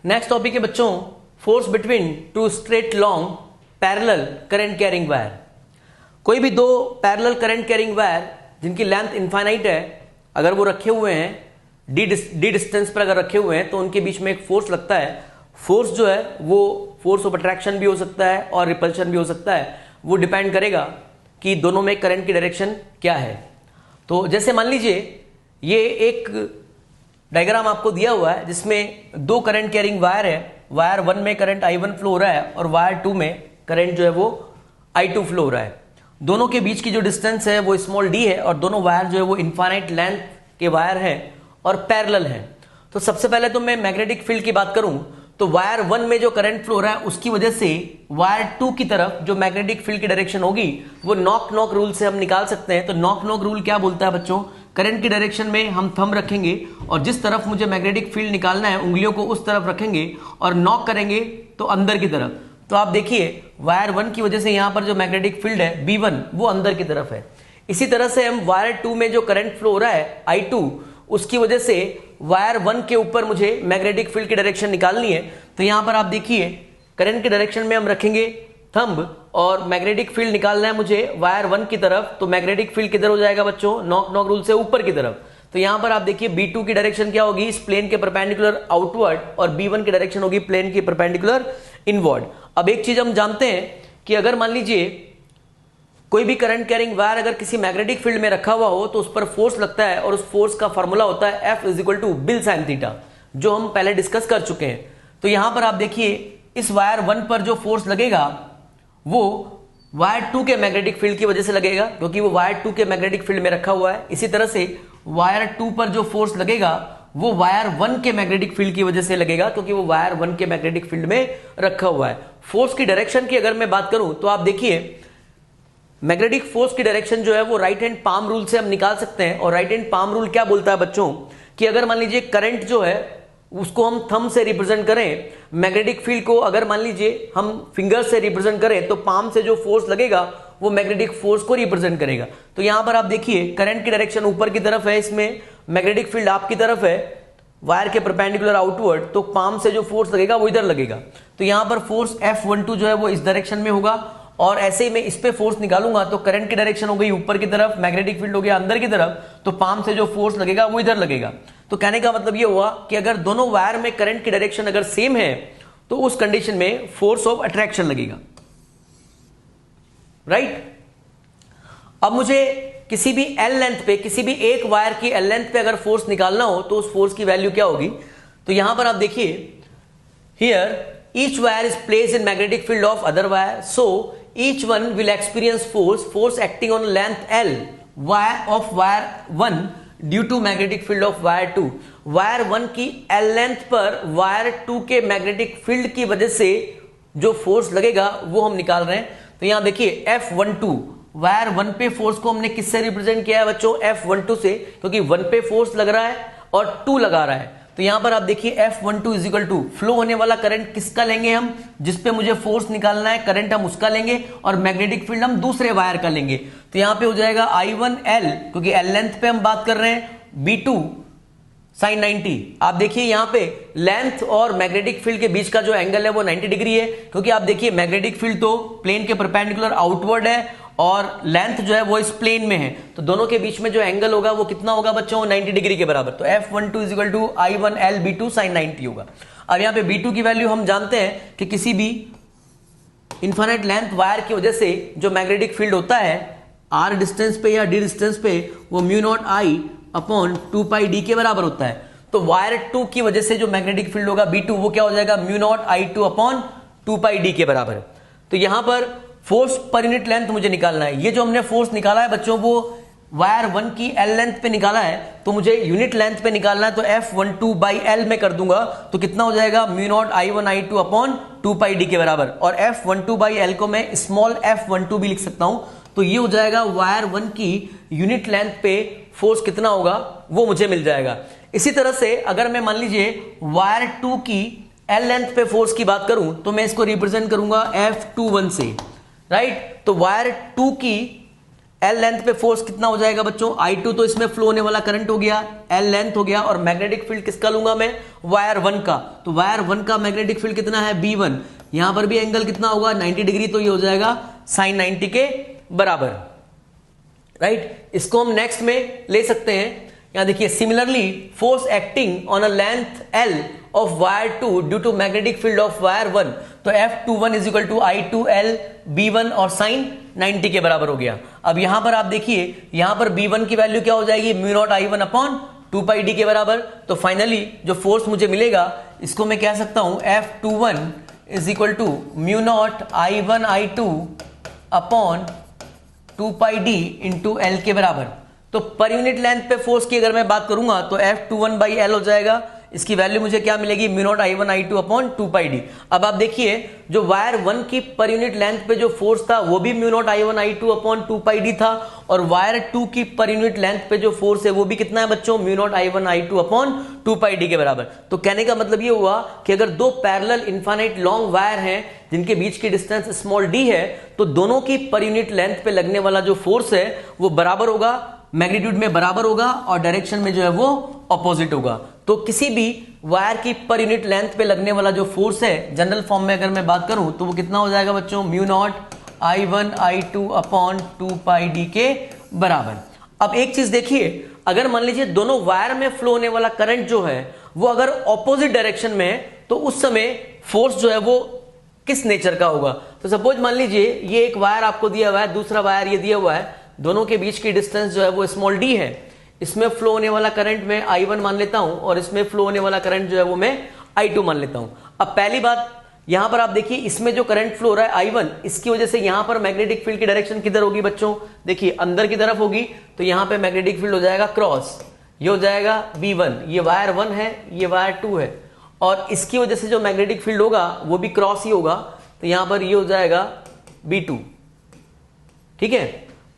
Next topic है बच्चों, force between two straight long parallel current carrying wire. कोई भी दो पैरेलल करंट कैरिंग वायर जिनकी लेंथ इनफाइनाइट है, अगर वो रखे हुए हैं डी डिस्टेंस पर अगर रखे हुए हैं तो उनके बीच में एक फोर्स लगता है। फोर्स जो है वो फोर्स ऑफ अट्रैक्शन भी हो सकता है और रिपल्शन भी हो सकता है। वो डिपेंड करेगा कि दोनों में करंट की डायरेक्शन क्या है। तो जैसे मान लीजिए ये एक डायग्राम आपको दिया हुआ है जिसमें दो करंट कैरिंग वायर है। वायर 1 में करंट I1 फ्लो हो रहा है और वायर 2 में करंट जो है वो I2 फ्लो हो रहा है। दोनों के बीच की जो डिस्टेंस है वो स्मॉल d है और दोनों वायर जो है वो इनफाइनाइट लेंथ के वायर हैं और पैरेलल हैं। तो सबसे पहले तो मैं मैग्नेटिक फील्ड की बात करूं तो वायर 1 में जो करंट फ्लो हो रहा है उसकी वजह से वायर 2 की तरफ जो मैग्नेटिक फील्ड की डायरेक्शन होगी वो नॉक नॉक रूल से हम निकाल सकते हैं। तो नॉक नॉक रूल क्या बोलता है बच्चों, करंट की डायरेक्शन में हम थंब रखेंगे और जिस तरफ मुझे मैग्नेटिक फील्ड निकालना है उंगलियों को उस तरफ रखेंगे और नॉक करेंगे तो अंदर की तरफ। तो आप देखिए वायर 1 की वजह से यहां पर जो मैग्नेटिक फील्ड है B1 वो अंदर की तरफ है। इसी तरह से हम वायर 2 में जो करंट फ्लो हो रहा है I2 उसकी वजह से वायर 1 के ऊपर मुझे मैग्नेटिक फील्ड की डायरेक्शन निकालनी है। तो यहां पर आप देखिए करंट की डायरेक्शन में हम रखेंगे थंब और मैग्नेटिक फील्ड निकालना है मुझे वायर 1 की तरफ। तो मैग्नेटिक फील्ड किधर हो जाएगा बच्चों, नॉक नॉक रूल से ऊपर की तरफ। तो यहां पर आप देखिए B2 की डायरेक्शन क्या होगी, इस प्लेन के परपेंडिकुलर आउटवर्ड और B1 की डायरेक्शन होगी प्लेन के परपेंडिकुलर इनवर्ड। अब एक चीज हम जानते हैं कि अगर मान लीजिए कोई भी करंट कैरिंग वायर अगर किसी मैग्नेटिक फील्ड में रखा हुआ हो तो उस पर फोर्स लगता है और उस फोर्स का फॉर्मूला होता है F = बिल साइन थीटा, जो हम पहले डिस्कस कर चुके हैं। तो यहां पर आप देखिए इस वायर 1 पर जो फोर्स लगेगा वो वायर 2 के मैग्नेटिक फील्ड की वजह से लगेगा क्योंकि वो वायर 2 के मैग्नेटिक फील्ड में रखा हुआ है। इसी तरह से वायर 2 पर जो फोर्स लगेगा वो वायर 1 के मैग्नेटिक फील्ड की वजह से लगेगा क्योंकि वो वायर 1 के मैग्नेटिक फील्ड में रखा हुआ है। फोर्स की डायरेक्शन की अगर मैं बात करूं तो आप देखिए मैग्नेटिक फोर्स की डायरेक्शन जो है वो राइट हैंड पाम रूल से हम निकाल सकते हैं। और राइट हैंड पाम रूल क्या बोलता है बच्चों कि अगर मान लीजिए करंट जो है उसको हम थंब से रिप्रेजेंट करें, मैग्नेटिक फील्ड को अगर मान लीजिए हम फिंगर से रिप्रेजेंट करें तो पाम से जो फोर्स लगेगा वो मैग्नेटिक फोर्स को रिप्रेजेंट करेगा। तो यहां पर आप देखिए करंट की डायरेक्शन ऊपर की तरफ है, इसमें मैग्नेटिक फील्ड आपकी तरफ है वायर के परपेंडिकुलर आउटवर्ड, तो पाम से जो फोर्स लगेगा वो इधर लगेगा। तो यहां पर फोर्स F12 जो है वो इस डायरेक्शन में होगा और ऐसे ही मैं इस पे फोर्स निकालूंगा तो करंट की डायरेक्शन हो गई ऊपर की तरफ, मैग्नेटिक फील्ड हो गया अंदर की तरफ, तो पाम से जो फोर्स लगेगा वो इधर लगेगा। तो कहने का मतलब ये हुआ कि अगर दोनों वायर में करंट की डायरेक्शन अगर सेम है तो उस कंडीशन में फोर्स ऑफ अट्रैक्शन लगेगा, राइट। अब मुझे किसी भी एल लेंथ पे, किसी भी एक वायर की एल लेंथ पे अगर फोर्स निकालना हो तो उस फोर्स की वैल्यू क्या होगी। तो यहां पर आप देखिए here each wire is placed in magnetic field of other wire, so each one will experience force acting on length L of wire 1 due to magnetic field of wire 2। Wire 1 की L length पर wire 2 के magnetic field की वजह से जो force लगेगा वो हम निकाल रहे हैं। तो यहां देखिए F12 वायर 1 पे फोर्स को हमने किससे रिप्रेजेंट किया है बच्चों, F12 से, क्योंकि 1 पे फोर्स लग रहा है और 2 लगा रहा है। तो यहां पर आप देखिए F12 = फ्लो होने वाला करंट किसका लेंगे हम, जिसपे मुझे फोर्स निकालना है, करंट हम उसका लेंगे और मैग्नेटिक फील्ड हम दूसरे वायर का लेंगे। तो यहां पे हो जाएगा I1L, क्योंकि L लेंथ पे हम बात कर रहे हैं, B2 sin 90। आप देखिए यहां पे लेंथ और मैग्नेटिक फील्ड के बीच का जो एंगल है वो 90 डिग्री है, क्योंकि आप देखिए मैग्नेटिक फील्ड तो प्लेन के परपेंडिकुलर आउटवर्ड है और लेंथ जो है वो इस प्लेन में है, तो दोनों के बीच में जो एंगल होगा वो कितना होगा बच्चों, 90 डिग्री के बराबर। तो F12 = I1L B2 sin 90 होगा। अब यहाँ पे B2 की वैल्यू हम जानते हैं कि किसी भी इनफाइनाइट लेंथ वायर की वजह से जो मैग्नेटिक फील्ड होता है R डिस्टेंस पे या D डिस्टेंस पे वो μ0I/2πd के बराबर होता है। तो वायर 2 की वजह से जो मैग्नेटिक फील्ड होगा B2 वो क्या हो जाएगा, μ0I2/2πd के बराबर। तो यहां पर फोर्स पर यूनिट लेंथ मुझे निकालना है। ये जो हमने फोर्स निकाला है बच्चों वो वायर 1 की L लेंथ पे निकाला है, तो मुझे यूनिट लेंथ पे निकालना है। तो F12/L में कर दूंगा तो कितना हो जाएगा, μ0I1I2/2πd के बराबर। और F12/L को मैं स्मॉल f12 भी लिख सकता हूं। तो ये हो जाएगा वायर 1 की यूनिट लेंथ पे फोर्स कितना होगा वो मुझे मिल जाएगा। इसी तरह से अगर मैं मान लीजिए वायर 2 की L लेंथ पे फोर्स की बात करूं तो मैं इसको रिप्रेजेंट करूंगा F21 से, राइट। तो वायर 2 की L लेंथ पे फोर्स कितना हो जाएगा बच्चों, I2 तो इसमें फ्लो होने वाला करंट हो गया, L लेंथ हो गया, और मैग्नेटिक फील्ड किसका लूंगा मैं, वायर 1 का। तो वायर 1 का मैग्नेटिक फील्ड कितना है, B1। यहां पर भी एंगल कितना होगा, 90 डिग्री, तो ये हो जाएगा sin 90 के बराबर, राइट। इसको हम नेक्स्ट में ले सकते हैं। यहां देखिए, similarly force acting on a length L of wire 2 due to magnetic field of wire 1, तो F21 is equal to I2L B1 और sin 90 के बराबर हो गया। अब यहां पर आप देखिए, यहां पर B1 की वैल्यू क्या हो जाएगी, mu naught I1 upon 2πd के बराबर। तो फाइनली जो फोर्स मुझे मिलेगा, इसको मैं कह सकता हूं F21 is equal to mu not I1 I2 upon 2πd into L के बराबर। तो पर यूनिट लेंथ पे फोर्स की अगर मैं बात करूंगा तो F21 बाई L हो जाएगा। इसकी वैल्यू मुझे क्या मिलेगी, mu naught I1 I2 upon 2πd। अब आप देखिए, जो वायर 1 की पर यूनिट लेंथ पे जो फोर्स था वो भी mu naught I1 I2 upon 2πd था, और वायर 2 की पर यूनिट लेंथ पे जो फोर्स है वो भी कितना है बच्चों, mu naught I1 I2 upon 2πd के बराबर। तो कहने का मतलब ये हुआ कि अगर दो पैरेलल इनफाइनाइट लॉन्ग वायर हैं जिनके बीच की डिस्टेंस स्मॉल d है, तो दोनों की पर यूनिट लेंथ पे लगने वाला जो फोर्स है वो बराबर होगा, मैग्नीट्यूड में बराबर होगा, और डायरेक्शन में जो है वो ऑपोजिट होगा। तो किसी भी वायर की पर यूनिट लेंथ पे लगने वाला जो फोर्स है, जनरल फॉर्म में अगर मैं बात करूं तो वो कितना हो जाएगा बच्चों, mu naught I1 I2 upon 2πd के बराबर। अब एक चीज देखिए, अगर मान लीजिए दोनों वायर में फ्लो होने वाला करंट जो है वो अगर ऑपोजिट डायरेक्शन में है, तो उस समय फोर्स जो है वो किस नेचर का होगा। तो सपोज मान लीजिए ये एक वायर आपको दिया हुआ है, दूसरा वायर ये दिया हुआ है, दोनों के बीच की डिस्टेंस जो है वो स्मॉल d है। इसमें फ्लो होने वाला करंट मैं I1 मान लेता हूं, और इसमें फ्लो होने वाला करंट जो है वो मैं I2 मान लेता हूं। अब पहली बात, यहां पर आप देखिए, इसमें जो करंट फ्लो हो रहा है I1, इसकी वजह से यहां पर मैग्नेटिक फील्ड की डायरेक्शन किधर होगी बच्चों, देखिए अंदर की तरफ होगी। तो यहां पे मैग्नेटिक फील्ड हो जाएगा क्रॉस, ये हो जाएगा B1, ये वायर 1 है, ये वायर 2 है, और इसकी वजह से जो मैग्नेटिक फील्ड होगा वो भी क्रॉस ही होगा। तो यहां पर ये हो जाएगा B2, ठीक है।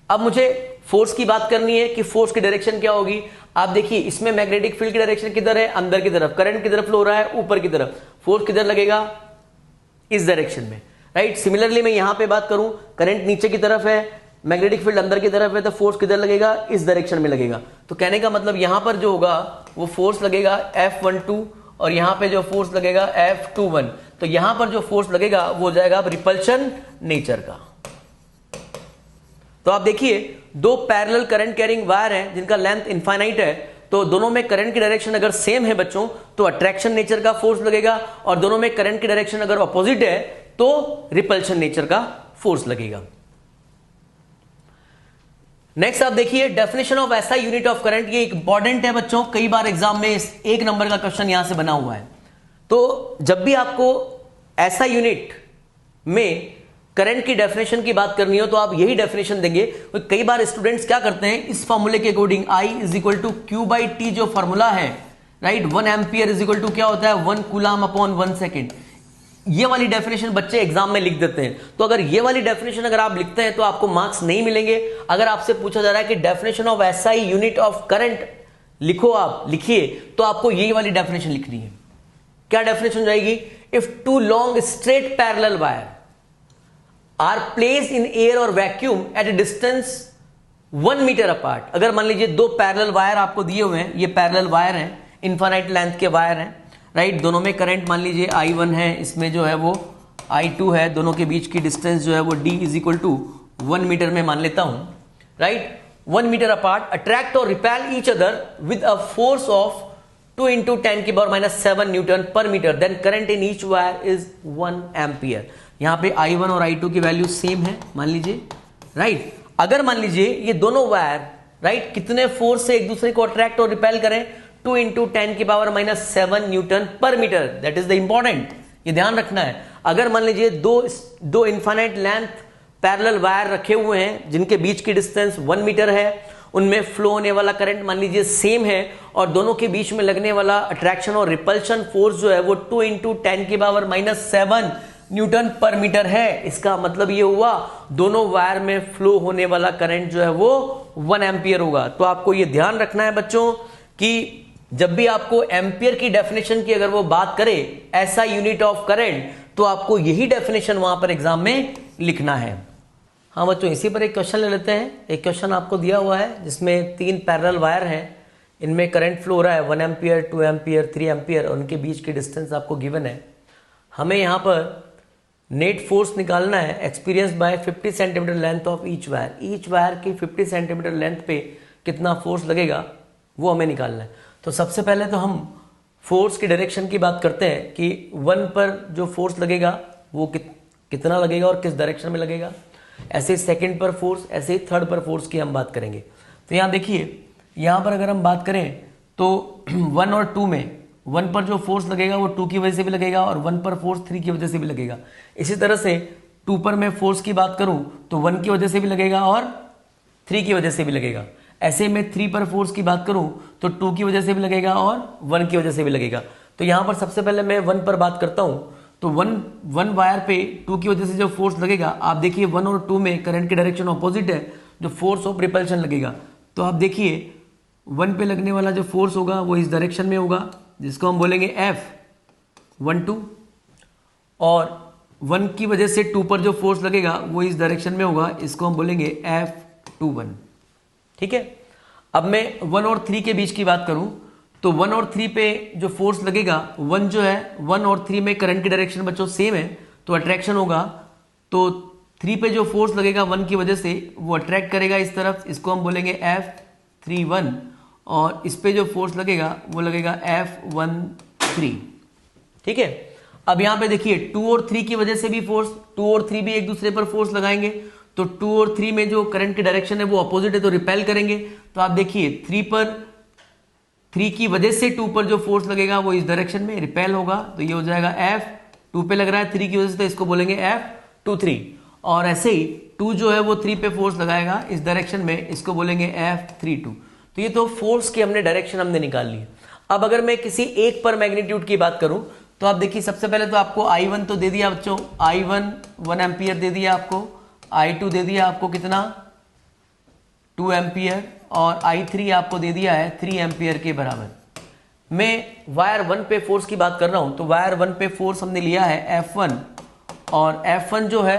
अब मुझे फोर्स की बात करनी है कि फोर्स की डायरेक्शन क्या होगी। आप देखिए, इसमें मैग्नेटिक फील्ड की डायरेक्शन किधर है, अंदर की तरफ, करंट की तरफ फ्लो हो रहा है ऊपर की तरफ, फोर्स किधर लगेगा, इस डायरेक्शन में, राइट। सिमिलरली मैं यहां पे बात करूं, करंट नीचे की तरफ है, मैग्नेटिक फील्ड अंदर की तरफ है, तो फोर्स किधर लगेगा, इस डायरेक्शन में लगेगा। तो कहने का मतलब यहां पर जो होगा वो फोर्स लगेगा F12, और यहां पे जो फोर्स लगेगा F21। तो यहां पर जो फोर्स लगेगा वो हो जाएगा रिपल्शन नेचर का। तो आप देखिए, दो पैरेलल करंट कैरिंग वायर हैं जिनका लेंथ इनफाइनाइट है, तो दोनों में करंट की डायरेक्शन अगर सेम है बच्चों तो अट्रैक्शन नेचर का फोर्स लगेगा, और दोनों में करंट की डायरेक्शन अगर अपोजिट है तो रिपल्शन नेचर का फोर्स लगेगा। नेक्स्ट आप देखिए, definition of SI unit of current. ये इंपॉर्टेंट है बच्चों, कई बार एग्जाम में 1 नंबर का क्वेश्चन यहां से बना हुआ है। तो जब भी आपको एसआई यूनिट में करंट की डेफिनेशन की बात करनी हो तो आप यही डेफिनेशन देंगे। कई बार स्टूडेंट्स क्या करते हैं, इस फॉर्मूले के according I is equal to Q by T जो फॉर्मूला है, right, 1 ampere is equal to क्या होता है, 1 कूलम अपॉन 1 सेकेंड। ये वाली डेफिनेशन बच्चे एग्जाम में लिख देते हैं। तो अगर ये वाली डेफिनेशन अगर आप लिखते हैं तो आपको मार्क्स नहीं मिलेंगे। अगर आपसे पूछा जा रहा है कि definition of SI unit of current लिखो, आप लिखिए, तो आपको यही वाली डेफिनेशन लिखनी है। क्या डेफिनेशन जाएगी, if two long straight parallel wire are placed in air और vacuum at a distance 1 metre apart. अगर मान लीजिए दो पैरेलल वायर आपको दिए हुए हैं, ये पैरेलल वायर हैं, इनफाइनाइट लेंथ के वायर हैं, राइट, दोनों में करंट मान लीजिए I1 है, इसमें जो है वो I2 है, दोनों के बीच की डिस्टेंस जो है वो D is equal to 1 meter में मान लेता हूं, राइट, 1 मीटर अपार्ट, अट्रैक्ट और repel each other with a force of 2 into 10 की power -7 newton per meter, then current in each wire is 1 ampere. यहां पे I1 और I2 की वैल्यू सेम है मान लीजिए, राइट। अगर मान लीजिए ये दोनों वायर, राइट, कितने फोर्स से एक दूसरे को अट्रैक्ट और रिपेल करें, 2 इंटू 10 की power -7 newton per meter, that is the important, ये ध्यान रखना है। अगर मान लीजिए दो इनफाइनाइट लेंथ पैरेलल वायर रखे हुए हैं जिनके बीच की डिस्टेंस 1 मीटर है, उनमें फ्लो होने वाला करंट मान लीजिए सेम है, और दोनों के बीच में लगने वाला अट्रैक्शन और रिपल्शन फोर्स जो है वो 2 इंटू 10 की पावर -7 न्यूटन पर मीटर है। इसका मतलब ये हुआ दोनों वायर में फ्लो होने वाला करंट जो है वो 1 एम्पियर होगा। तो आपको ये ध्यान रखना है बच्चों कि जब भी आपको एम्पियर की डेफिनेशन की अगर वो बात करे, ऐसा यूनिट ऑफ करंट, तो आपको यही डेफिनेशन वहां पर एग्जाम में लिखना है। हाँ बच्चों, इसी पर एक क्वेश्चन ले लेते हैं। एक क्वेश्चन आपको दिया हुआ है जिसमें 3 पैरेलल वायर हैं, इनमें करंट फ्लो हो रहा है 1 एम्पियर, 2 एम्पियर, 3 एम्पियर और उनके बीच की डिस्टेंस आपको गिवन है। हमें यहाँ पर नेट फोर्स निकालना है experience by 50 centimetre length of each wire. Each wire की 50 सेंटीमीटर लेंथ पे कितना फोर्स लगेगा वो हमें निकालना है। तो सबसे पहले तो हम फोर्स की डायरेक्शन की बात करते हैं कि 1 पर जो फोर्स लगेगा वो कितना लगेगा और किस डायरेक्शन में लगेगा। ऐसे ही सेकंड पर फोर्स, ऐसे ही थर्ड पर फोर्स की हम बात करेंगे। तो यहाँ देखिए, यहाँ पर अगर हम बात करें तो 1 और 2 में 1 पर जो फोर्स लगेगा वो 2 की वजह से भी लगेगा और 1 पर फोर्स 3 की वजह से भी लगेगा। इसी तरह से 2 पर मैं फोर्स की बात करूं तो 1 की वजह से भी लगेगा और 3 की वजह से भी लगेगा। ऐसे में 3 पर फोर्स की बात करूं तो 2 की वजह से भी लगेगा और 1 की वजह से भी लगेगा। तो यहाँ पर सबसे पहले मैं 1 पर बात करता हूं। तो 1 वायर पे 2 की वजह से जो फोर्स लगेगा, आप देखिए 1 और 2 में करंट की डायरेक्शन ऑपोजिट है, जो फोर्स ऑफ रिपल्शन लगेगा। तो आप देखिए 1 पे लगने वाला जो फोर्स होगा वो इस डायरेक्शन में होगा, जिसको हम बोलेंगे F12, और 1 की वजह से 2 पर जो फोर्स लगेगा वो इस डायरेक्शन में होगा, इसको हम बोलेंगे F21। ठीक है। अब मैं 1 और 3 के बीच की बात करूं तो 1 और 3 पे जो फोर्स लगेगा, 1 जो है 1 और 3 में करंट की डायरेक्शन बच्चों सेम है तो अट्रैक्शन होगा। तो 3 पे जो फोर्स लगेगा 1 की वजह से वो अट्रैक्ट करेगा इस तरफ, इसको हम बोलेंगे F31, और इस पे जो फोर्स लगेगा वो लगेगा F13। ठीक है। अब यहाँ पे देखिए 2 और 3 की वजह से भी फोर्स, 2 और 3 भी एक दूसरे पर फोर्स लगाएंगे। तो 2 और 3 में जो करंट की डायरेक्शन है वो अपोजिट है तो रिपेल करेंगे। तो आप देखिए 3 की वजह से 2 पर जो फोर्स लगेगा वो इस डायरेक्शन में रिपेल होगा, तो ये हो जाएगा F2 पे लग रहा है 3 की वजह से, तो इसको बोलेंगे F23। और ऐसे ही 2 जो है वो 3 पे फोर्स लगाएगा इस डायरेक्शन में, इसको बोलेंगे F32। तो ये तो फोर्स की हमने डायरेक्शन हमने निकाल ली। अब अगर मैं किसी एक पर मैग्नीट्यूड की बात करूं तो आप देखिए सबसे पहले तो आपको I1 तो दे दिया बच्चों, I1 1 एम्पियर दे दिया आपको, I2 दे दिया आपको कितना 2 एम्पियर, और I3 आपको दे दिया है 3 एम्पियर के बराबर। मैं वायर 1 पे फोर्स की बात कर रहा हूं तो वायर 1 पे फोर्स हमने लिया है F1, और F1 जो है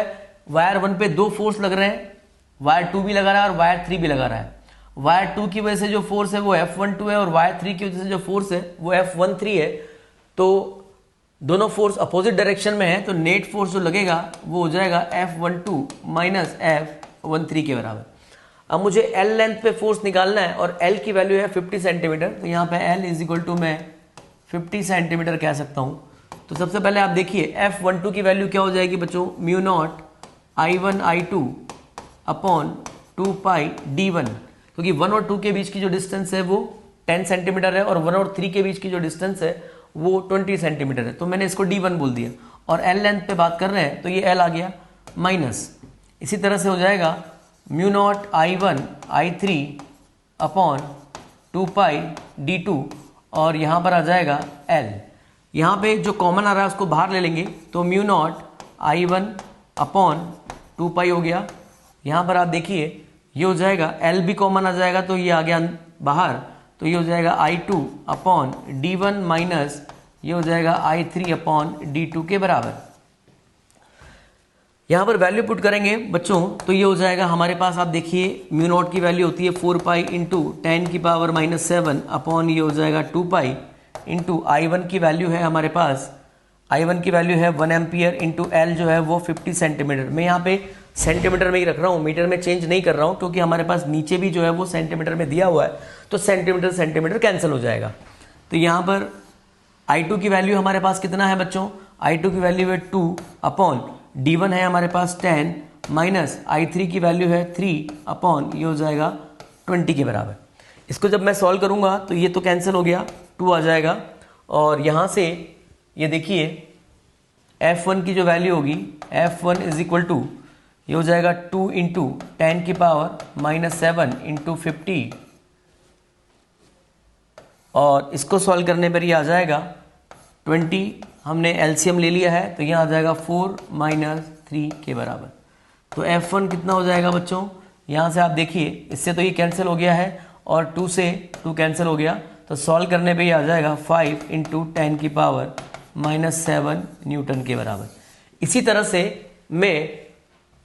वायर 1 पे 2 फोर्स लग रहे हैं, वायर 2 भी लगा रहा है और वायर 3 भी लगा रहा है। वायर 2 की वजह से जो फोर्स है वो F12 है और वायर 3 की वजह से जो फोर्स है वो F13 है। तो दोनों फोर्स अपोजिट डायरेक्शन में है, तो नेट फोर्स जो लगेगा वो हो जाएगा F12 माइनस F13 के बराबर। अब मुझे L लेंथ पे फोर्स निकालना है और L की वैल्यू है 50 सेंटीमीटर, तो यहाँ पे L इज इक्वल टू मैं 50 सेंटीमीटर कह सकता हूँ। तो सबसे पहले आप देखिए F12 की वैल्यू क्या हो जाएगी बच्चों, mu naught I1 I2 upon 2 पाई D1, क्योंकि 1 और 2 के बीच की जो डिस्टेंस है वो 10 सेंटीमीटर है और 1 और 3 के बीच की जो डिस्टेंस है वो 20 सेंटीमीटर है, तो मैंने इसको D1 बोल दिया। और L लेंथ पे बात कर रहे हैं तो ये L आ गया माइनस, इसी तरह से हो जाएगा mu naught I1 I3 upon 2 पाई D2, और यहाँ पर आ जाएगा L। यहाँ पे जो कॉमन आ रहा है उसको बाहर ले लेंगे तो म्यू नॉट I1 अपॉन 2 पाई हो गया। यहाँ पर आप देखिए ये हो जाएगा, L भी कॉमन आ जाएगा तो ये आ गया बाहर, तो ये हो जाएगा I2 अपॉन D1 माइनस ये हो जाएगा I3 अपॉन D2 के बराबर। यहाँ पर वैल्यू पुट करेंगे बच्चों तो ये हो जाएगा हमारे पास, आप देखिए म्यू नॉट की वैल्यू होती है 4 पाई इंटू 10 की पावर माइनस 7 अपॉन ये हो जाएगा 2 पाई इंटू I1 की वैल्यू है हमारे पास, I1 की वैल्यू है 1 एम्पियर इंटू L जो है वो 50 सेंटीमीटर। मैं यहाँ पे सेंटीमीटर में ही रख रहा हूँ, मीटर में चेंज नहीं कर रहा हूँ, क्योंकि हमारे पास नीचे भी जो है वो सेंटीमीटर में दिया हुआ है, तो सेंटीमीटर सेंटीमीटर कैंसिल हो जाएगा। तो यहाँ पर I2 की वैल्यू हमारे पास कितना है बच्चों, I2 की वैल्यू है 2 अपॉन D1 है हमारे पास 10 माइनस I3 की वैल्यू है 3 अपॉन ये हो जाएगा 20 के बराबर। इसको जब मैं सॉल्व करूँगा तो ये तो कैंसिल हो गया, 2 आ जाएगा, और यहाँ से ये देखिए F1 की जो वैल्यू होगी F1 इज इक्वल टू ये हो जाएगा 2 इंटू 10 की पावर माइनस 7 इंटू 50, और इसको सॉल्व करने पर ये आ जाएगा 20, हमने एलसीएम ले लिया है तो यहाँ आ जाएगा 4 माइनस 3 के बराबर। तो F1 कितना हो जाएगा बच्चों, यहाँ से आप देखिए इससे तो ये कैंसिल हो गया है और 2 से 2 कैंसिल हो गया, तो सॉल्व करने पे ये आ जाएगा 5 इंटू 10 की पावर माइनस 7 न्यूटन के बराबर। इसी तरह से मैं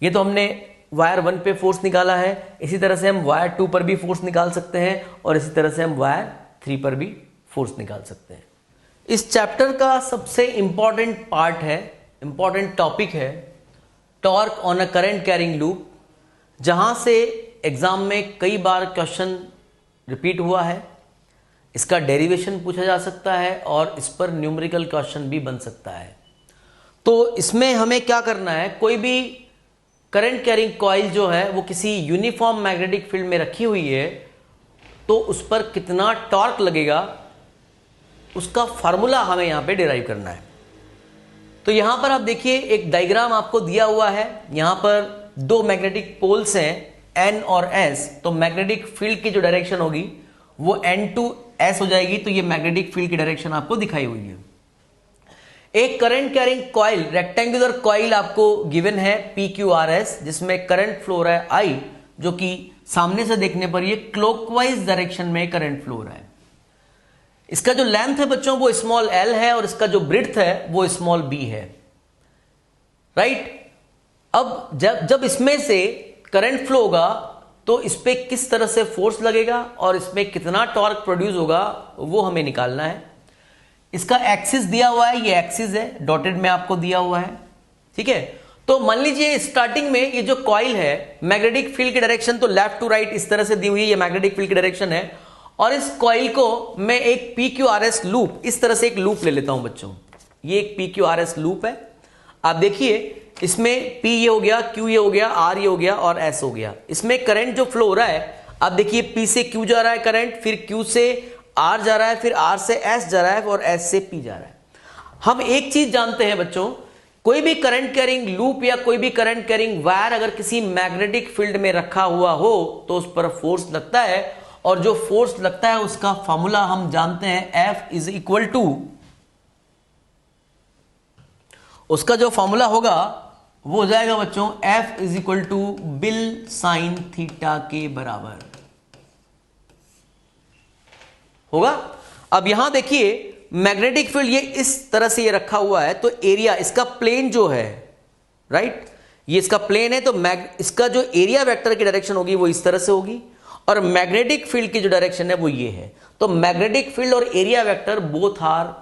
ये तो हमने वायर 1 पे फोर्स निकाला है, इसी तरह से हम वायर 2 पर भी फोर्स निकाल सकते हैं और इसी तरह से हम वायर 3 पर भी फोर्स निकाल सकते हैं। इस चैप्टर का सबसे इंपॉर्टेंट पार्ट है, इंपॉर्टेंट टॉपिक है torque on a current carrying loop, जहां से एग्जाम में कई बार क्वेश्चन रिपीट हुआ है। इसका डेरिवेशन पूछा जा सकता है और इस पर न्यूमेरिकल क्वेश्चन भी बन सकता है। तो इसमें हमें क्या करना है, कोई भी करंट कैरिंग कॉइल जो है वो किसी यूनिफॉर्म मैग्नेटिक फील्ड में रखी हुई है, तो उस पर कितना टॉर्क लगेगा उसका फार्मूला हमें यहां पे डिराइव करना है। तो यहां पर आप देखिए एक डायग्राम आपको दिया हुआ है, यहां पर दो मैग्नेटिक पोल्स हैं N और S, तो मैग्नेटिक फील्ड की जो डायरेक्शन होगी वो N to S हो जाएगी। तो ये मैग्नेटिक फील्ड की डायरेक्शन आपको दिखाई हुई है। एक current carrying coil, rectangular coil आपको गिवन है PQRS, जिसमें करंट फ्लो रहा है I, जो कि सामने से देखने पर ये क्लॉकवाइज डायरेक्शन में करंट फ्लो रहा है। इसका जो लेंथ है बच्चों वो स्मॉल l है और इसका जो ब्रेड्थ है वो स्मॉल b है, राइट। अब जब इसमें से करंट फ्लो होगा तो इस पे किस तरह से फोर्स लगेगा और इसमें कितना टॉर्क प्रोड्यूस होगा वो हमें निकालना है। इसका एक्सिस दिया हुआ है, ये एक्सिस है, डॉटेड में आपको दिया हुआ है, ठीक है। तो मान लीजिए स्टार्टिंग में ये जो कॉइल है, मैग्नेटिक फील्ड की डायरेक्शन तो लेफ्ट टू राइट इस तरह से दी हुई है, ये मैग्नेटिक फील्ड की डायरेक्शन है। और इस कॉइल को मैं एक PQRS लूप, इस तरह से एक लूप ले लेता हूं बच्चों, ये एक PQRS लूप है। आप देखिए इसमें P ये हो गया, Q ये हो गया, R ये हो गया और S हो गया। इसमें करंट जो फ्लो हो रहा है, आप देखिए P से Q जा रहा है करंट, फिर Q से R जा रहा है, फिर R से S जा रहा है और S से P जा रहा है। हम एक चीज जानते हैं बच्चों, कोई भी करंट कैरिंग लूप या कोई भी करंट कैरिंग वायर अगर किसी मैग्नेटिक फील्ड में रखा हुआ हो तो उस पर फोर्स लगता है, और जो फोर्स लगता है उसका फॉर्मूला हम जानते हैं, F इज इक्वल टू, उसका जो फॉर्मूला होगा वो हो जाएगा बच्चों F is equal to B I L sine theta के बराबर होगा। अब यहां देखिए मैग्नेटिक फील्ड ये इस तरह से ये रखा हुआ है, तो एरिया, इसका प्लेन जो है, राइट, ये इसका प्लेन है, तो इसका जो एरिया वेक्टर की डायरेक्शन होगी वो इस तरह से होगी, और मैग्नेटिक फील्ड की जो डायरेक्शन है वो ये है। तो मैग्नेटिक फील्ड और area vector both are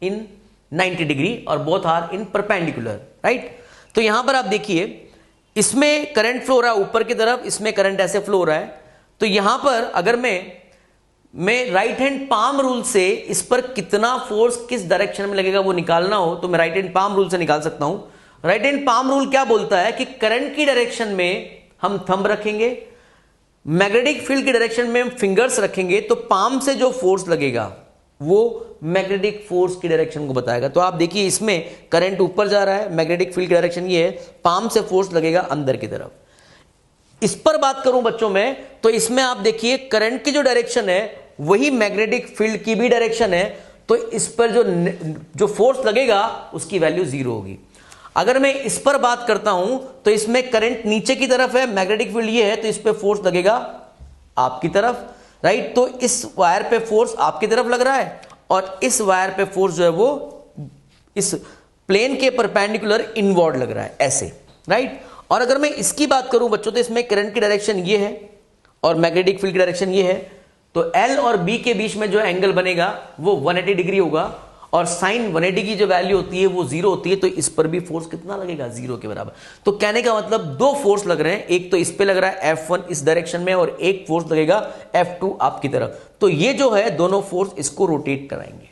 in 90 degree और both are in perpendicular, right. तो यहां पर आप देखिए इसमें करंट फ्लो हो रहा है ऊपर की तरफ, इसमें करंट ऐसे फ्लो हो रहा है। तो यहां पर अगर मैं राइट हैंड पाम रूल से इस पर कितना फोर्स किस डायरेक्शन में लगेगा वो निकालना हो तो मैं राइट हैंड पाम रूल से निकाल सकता हूं। राइट हैंड पाम रूल क्या बोलता है कि करंट की डायरेक्शन में हम थंब रखेंगे, मैग्नेटिक फील्ड की डायरेक्शन में हम फिंगर्स रखेंगे, तो पाम से जो फोर्स लगेगा वो मैग्नेटिक फोर्स की डायरेक्शन को बताएगा। तो आप देखिए इसमें करंट ऊपर जा रहा है, मैग्नेटिक फील्ड की डायरेक्शन ये है, पाम से फोर्स लगेगा अंदर की तरफ। इस पर बात करूं बच्चों में, तो इसमें आप देखिए करंट की जो डायरेक्शन है वही मैग्नेटिक फील्ड की भी डायरेक्शन है, तो इस पर जो फोर्स लगेगा उसकी वैल्यू 0 होगी। अगर मैं इस पर बात करता हूं तो इसमें करंट नीचे की तरफ है, मैग्नेटिक फील्ड ये है, तो इस पर फोर्स लगेगा आपकी तरफ, राइट। तो इस वायर पे फोर्स आपकी तरफ लग रहा है और इस वायर पे फोर्स जो है वो इस प्लेन के परपेंडिकुलर इनवर्ड लग रहा है, ऐसे, राइट। और अगर मैं इसकी बात करूं बच्चों, तो इसमें करंट की डायरेक्शन ये है और मैग्नेटिक फील्ड की डायरेक्शन ये है, तो L और B के बीच में जो एंगल बनेगा वो 180 डिग्री होगा, और साइन 180 की जो वैल्यू होती है वो 0 होती है, तो इस पर भी फोर्स कितना लगेगा, 0 के बराबर। तो कहने का मतलब दो फोर्स लग रहे हैं, एक तो इस पे लग रहा है F1 इस डायरेक्शन में, और एक फोर्स लगेगा F2 आपकी तरफ। तो ये जो है दोनों फोर्स इसको रोटेट कराएंगे।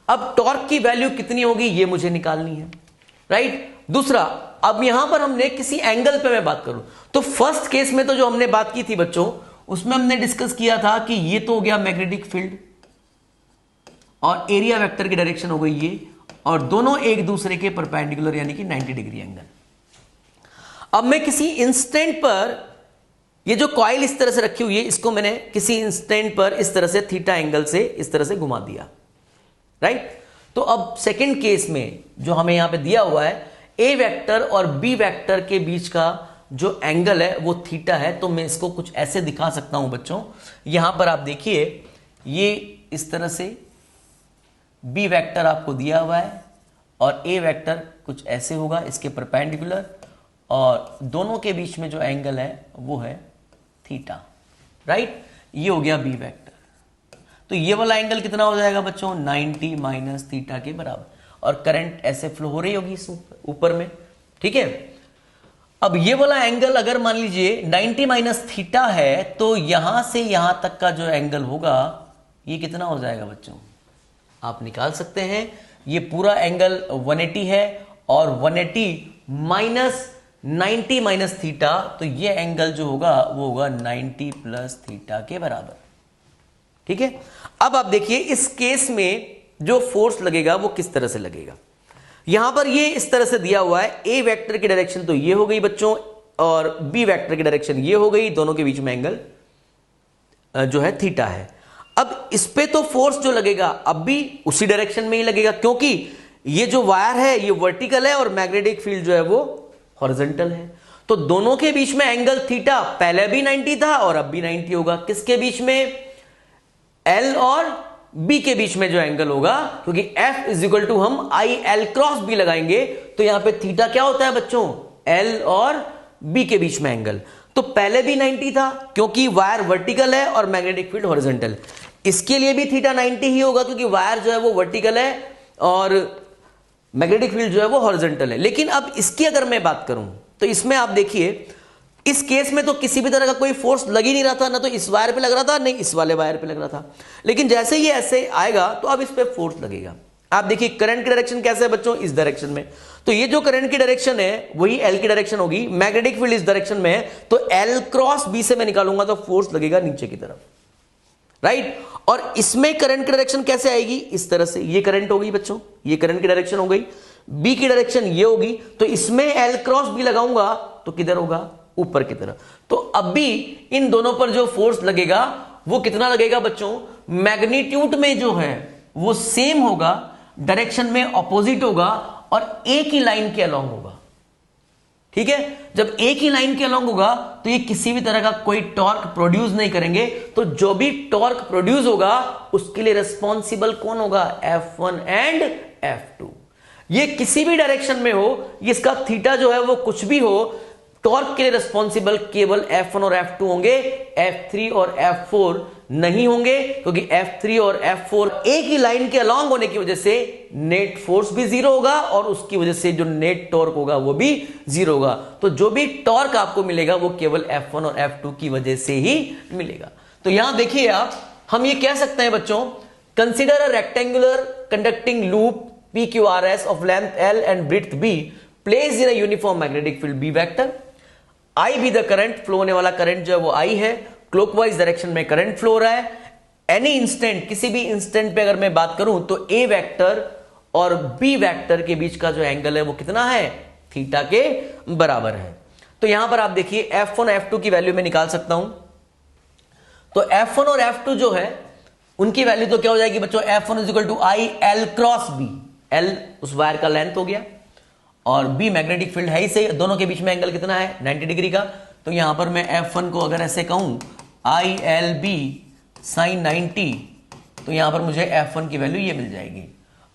अब टॉर्क की वैल्यू कितनी होगी ये मुझे निकालनी है, राइट। दूसरा, अब यहां पर हमने किसी एंगल पे मैं बात करूं, तो फर्स्ट केस में तो जो हमने बात की थी बच्चों, उसमें हमने डिस्कस किया था कि ये तो हो गया मैग्नेटिक फील्ड और एरिया वेक्टर की डायरेक्शन हो गई ये, और दोनों एक दूसरे के परपेंडिकुलर यानी कि 90 डिग्री एंगल। अब मैं किसी इंस्टेंट पर, ये जो कॉइल इस तरह से रखी हुई है, इसको मैंने किसी इंस्टेंट पर इस तरह से थीटा एंगल से इस तरह से घुमा दिया, राइट। तो अब सेकंड केस में जो हमें यहां पे दिया हुआ है, ए वेक्टर और बी वेक्टर के बीच का जो एंगल है वो थीटा है, तो मैं इसको कुछ ऐसे दिखा सकता हूं बच्चों। यहां पर आप देखिए ये इस तरह से बी वेक्टर आपको दिया हुआ है और ए वेक्टर कुछ ऐसे होगा इसके परपेंडिकुलर, और दोनों के बीच में जो एंगल है वो है थीटा, राइट। ये हो गया बी वेक्टर। तो ये वाला एंगल कितना हो जाएगा बच्चों, 90 माइनस थीटा के बराबर, और करंट ऐसे फ्लो हो रही होगी इस ऊपर में, ठीक है। अब ये वाला एंगल अगर मान लीजिए 90 माइनस थीटा है, तो यहां से यहां तक का जो एंगल होगा ये कितना हो जाएगा बच्चों, आप निकाल सकते हैं। ये पूरा एंगल 180 है, और 180 माइनस 90 माइनस थीटा, तो ये एंगल जो होगा वो होगा 90 प्लस थीटा के बराबर, ठीक है। अब आप देखिए इस केस में जो फोर्स लगेगा वो किस तरह से लगेगा। यहां पर ये इस तरह से दिया हुआ है, ए वेक्टर की डायरेक्शन तो ये हो गई बच्चों, और बी वेक्टर की डायरेक्शन ये हो गई, दोनों के बीच में एंगल जो है थीटा है। अब इस पे तो फोर्स जो लगेगा अब भी उसी डायरेक्शन में ही लगेगा, क्योंकि ये जो वायर है ये वर्टिकल है और मैग्नेटिक फील्ड जो है वो हॉरिजॉन्टल है। तो दोनों के बीच में एंगल थीटा पहले भी 90 था और अब भी 90 होगा। किसके बीच में, L और B के बीच में जो एंगल होगा, क्योंकि F इज इक्वल टू हम आई एल क्रॉस बी लगाएंगे, तो यहां पे थीटा क्या होता है बच्चों, L और B के बीच में एंगल। तो पहले भी 90 था क्योंकि वायर वर्टिकल है और मैग्नेटिक फील्ड हॉरिजॉन्टल। इसके लिए भी थीटा 90 ही होगा क्योंकि वायर जो है वो वर्टिकल है और मैग्नेटिक फील्ड जो है वो हॉरिजॉन्टल है। लेकिन अब इसकी अगर मैं बात करूं तो इसमें आप देखिए, इस केस में तो किसी भी तरह का कोई फोर्स लग ही नहीं रहा था, ना तो इस वायर पे लग रहा था, नहीं इस वाले वायर पे लग रहा था। लेकिन जैसे ही ऐसे आएगा तो अब इस पे फोर्स लगेगा। आप देखिए करंट की डायरेक्शन कैसे है बच्चों, इस डायरेक्शन में, तो ये जो करंट की डायरेक्शन है वही एल की डायरेक्शन होगी। मैग्नेटिक फील्ड इस डायरेक्शन में है, तो एल क्रॉस बी से मैं निकालूंगा तो फोर्स लगेगा नीचे की तरफ, राइट। और इसमें करंट की डायरेक्शन कैसे आएगी, इस तरह से, ये करंट हो गई बच्चों, ये करंट की डायरेक्शन हो गई, बी की डायरेक्शन ये होगी, तो इसमें एल क्रॉस बी लगाऊंगा तो किधर होगा, ऊपर की तरफ। तो अब भी इन दोनों पर जो फोर्स लगेगा वो कितना लगेगा बच्चों, मैग्नीट्यूड में जो है वो सेम होगा, डायरेक्शन में ऑपोजिट होगा और एक ही लाइन के अलोंग होगा, ठीक है। जब एक ही लाइन के अलोंग होगा तो ये किसी भी तरह का कोई टॉर्क प्रोड्यूस नहीं करेंगे। तो जो भी टॉर्क प्रोड्यूस होगा उसके लिए रिस्पॉन्सिबल कौन होगा, F1 एंड F2। ये किसी भी डायरेक्शन में हो, इसका थीटा जो है वो कुछ भी हो, टॉर्क के लिए रिस्पॉन्सिबल केवल F1 और F2 होंगे, F3 और F4 नहीं होंगे, क्योंकि F3 और F4 एक ही लाइन के अलोंग होने की वजह से नेट फोर्स भी जीरो होगा और उसकी वजह से जो नेट टॉर्क होगा वो भी जीरो होगा। तो जो भी टॉर्क आपको मिलेगा वो केवल F1 और F2 की वजह से ही मिलेगा। तो यहां देखिए आप, हम ये कह सकते हैं बच्चों, consider a rectangular conducting loop PQRS of length L and breadth B placed in a uniform magnetic field B vector। I भी द करंट, फ्लो होने वाला करंट जो है वो I है, क्लॉकवाइज डायरेक्शन में करंट फ्लो हो रहा है। एनी इंस्टेंट, किसी भी इंस्टेंट पे अगर मैं बात करूं तो A वेक्टर और B वेक्टर के बीच का जो एंगल है वो कितना है, थीटा के बराबर है। तो यहां पर आप देखिए F1 F2 की वैल्यू मैं निकाल सकता हूं। तो F1 और F2 जो है उनकी वैल्यू तो क्या हो जाएगी बच्चों, F1 is equal to I L cross B, L उस वायर का लेंथ हो गया और बी मैग्नेटिक फील्ड है ही सही, दोनों के बीच में एंगल कितना है, 90 डिग्री का। तो यहां पर मैं F1 को अगर ऐसे कहूं आई एल बी साइन 90, तो यहां पर मुझे F1 की वैल्यू ये मिल जाएगी,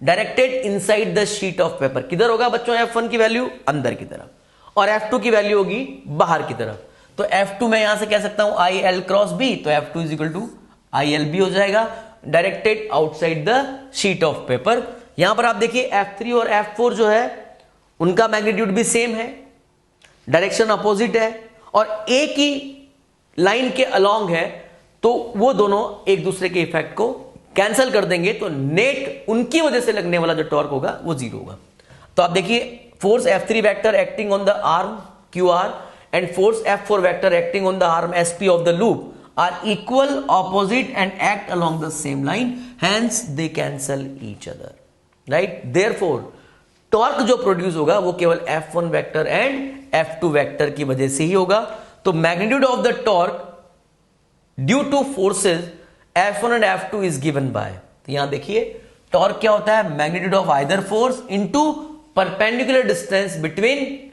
directed inside the sheet of paper. किधर होगा बच्चों F1 की वैल्यू, अंदर की तरफ, और F2 की वैल्यू होगी बाहर की तरफ। तो F2 मैं यहां से कह सकता हूं आई एल क्रॉस बी, तो F2 is equal to I L B हो जाएगा, directed outside the sheet of paper. यहां पर आप देखिए F3 और F4 जो है उनका मैग्नीट्यूड भी सेम है, डायरेक्शन अपोजिट है और एक ही लाइन के अलोंग है, तो वो दोनों एक दूसरे के इफेक्ट को कैंसिल कर देंगे, तो नेट उनकी वजह से लगने वाला जो टॉर्क होगा वो जीरो होगा। तो आप देखिए force F3 vector acting on the arm QR and force F4 vector acting on the arm SP of the loop are equal, opposite and act along the same line, hence they cancel each other, right. Therefore torque जो produce होगा वो केवल F1 vector and F2 vector की वजह से ही होगा। तो magnitude of the torque due two forces F1 and F2 is given by, तो यहां देखिए टॉर्क क्या होता है, magnitude of either force into perpendicular distance between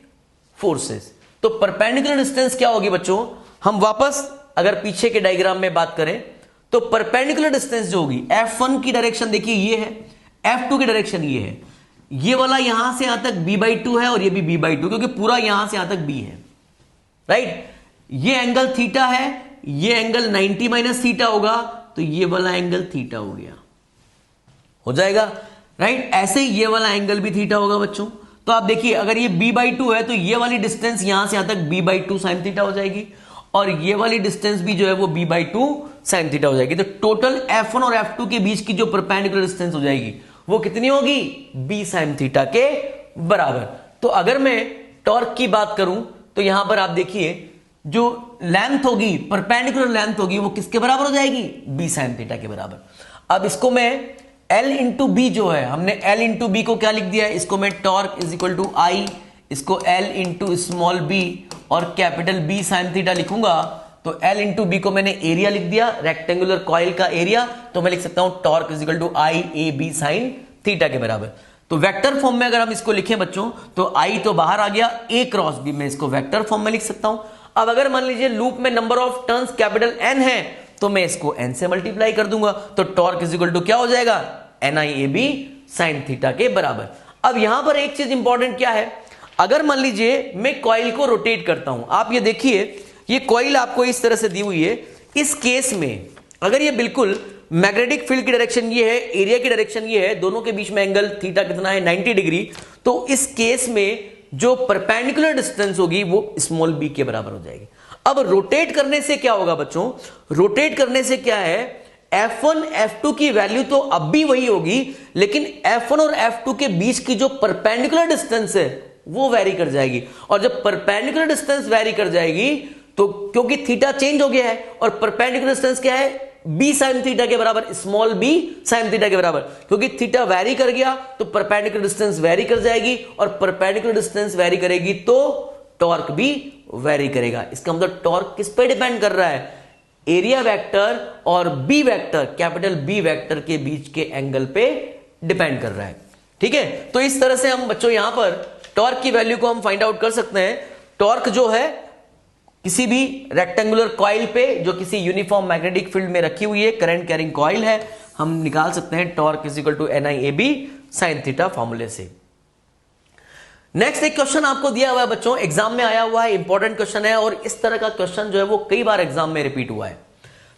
forces. तो परपेंडिकुलर डिस्टेंस क्या होगी बच्चों, हम वापस अगर पीछे के डायग्राम में बात करें तो परपेंडिकुलर डिस्टेंस जो होगी, F1 की डायरेक्शन देखिए ये है, F2 की डायरेक्शन ये है, ये वाला यहां से यहां तक b/2 है और ये भी b/2, क्योंकि पूरा यहां से यहां तक b है, राइट। ये एंगल थीटा है, ये एंगल 90 माइनस थीटा होगा, तो ये वाला एंगल थीटा हो गया, हो जाएगा, राइट। ऐसे ही ये वाला एंगल भी थीटा होगा बच्चों। तो आप देखिए, अगर ये b/2 है तो ये वाली डिस्टेंस यहां से यहां तक b/2 साइन थीटा हो जाएगी, और ये वाली डिस्टेंस भी जो है वो b/2 साइन थीटा हो जाएगी। तो टोटल f1 और f2 के बीच की जो परपेंडिकुलर डिस्टेंस हो जाएगी वो कितनी होगी, b साइन थीटा के बराबर। तो अगर मैं टॉर्क की बात करूं तो यहां पर आप देखिए, जो लेंथ होगी, परपेंडिकुलर लेंथ होगी, वो किसके बराबर हो जाएगी, b साइन थीटा के बराबर। अब इसको मैं L इंटू बी जो है, हमने L इंटू बी को क्या लिख दिया है, इसको मैं टॉर्क इज इक्वल टू आई, इसको L इंटू स्मॉल बी और कैपिटल B साइन थीटा लिखूंगा। तो L इंटू बी को मैंने एरिया लिख दिया, रेक्टेंगुलर कॉइल का एरिया, तो मैं लिख सकता हूं torque is equal to I A B sine theta के बराबर। तो वेक्टर फॉर्म में अगर हम इसको लिखें बच्चों, तो I तो बाहर आ गया, A क्रॉस B मैं इसको वेक्टर फॉर्म में लिख सकता हूं। अब अगर मान लीजिए लूप में number of turns capital N है, तो मैं इसको N से मल्टीप्लाई कर दूंगा, तो टॉर्क इज इक्वल टू क्या हो जाएगा, NIAB साइन थीटा के बराबर। अब यहां पर एक चीज इंपॉर्टेंट क्या है, अगर मान लीजिए मैं कॉइल को रोटेट करता हूं, आप ये देखिए, ये कॉइल आपको इस तरह से दी हुई है। इस केस में अगर ये बिल्कुल मैग्नेटिक फील्ड की डायरेक्शन ये है, एरिया की डायरेक्शन ये है, दोनों के बीच में एंगल थीटा कितना है, 90 डिग्री, तो इस केस में जो परपेंडिकुलर डिस्टेंस होगी वो स्मॉल b के बराबर हो जाएगी। अब रोटेट करने से क्या होगा बच्चों, रोटेट करने से क्या है, F1 F2 की वैल्यू तो अब भी वही होगी, लेकिन F1 और F2 के बीच की जो परपेंडिकुलर डिस्टेंस है वो वेरी कर जाएगी। और जब परपेंडिकुलर डिस्टेंस वेरी कर जाएगी, तो क्योंकि थीटा चेंज हो गया है और परपेंडिकुलर डिस्टेंस क्या है, b साइन थीटा के बराबर, स्मॉल b साइन थीटा के बराबर, क्योंकि थीटा वेरी कर गया तो परपेंडिकुलर डिस्टेंस वेरी कर जाएगी, और परपेंडिकुलर डिस्टेंस वेरी करेगी तो टॉर्क भी वेरी करेगा। इसका मतलब टॉर्क किस पे डिपेंड कर रहा है, एरिया वेक्टर और B vector, capital B vector के बीच के एंगल पे डिपेंड कर रहा है, ठीक है। तो इस तरह से हम बच्चों यहां पर टॉर्क की वैल्यू को हम फाइंड आउट कर सकते हैं। टॉर्क जो है किसी भी रेक्टेंगुलर कॉइल पे जो किसी यूनिफॉर्म मैग्नेटिक फील्ड में रखी हुई है, करंट कैरिंग कॉइल है, हम निकाल सकते हैं torque is equal to NIAB sine theta फॉर्मूले से। नेक्स्ट एक क्वेश्चन आपको दिया हुआ है बच्चों, एग्जाम में आया हुआ है, इंपॉर्टेंट क्वेश्चन है, और इस तरह का क्वेश्चन जो है वो कई बार एग्जाम में रिपीट हुआ है।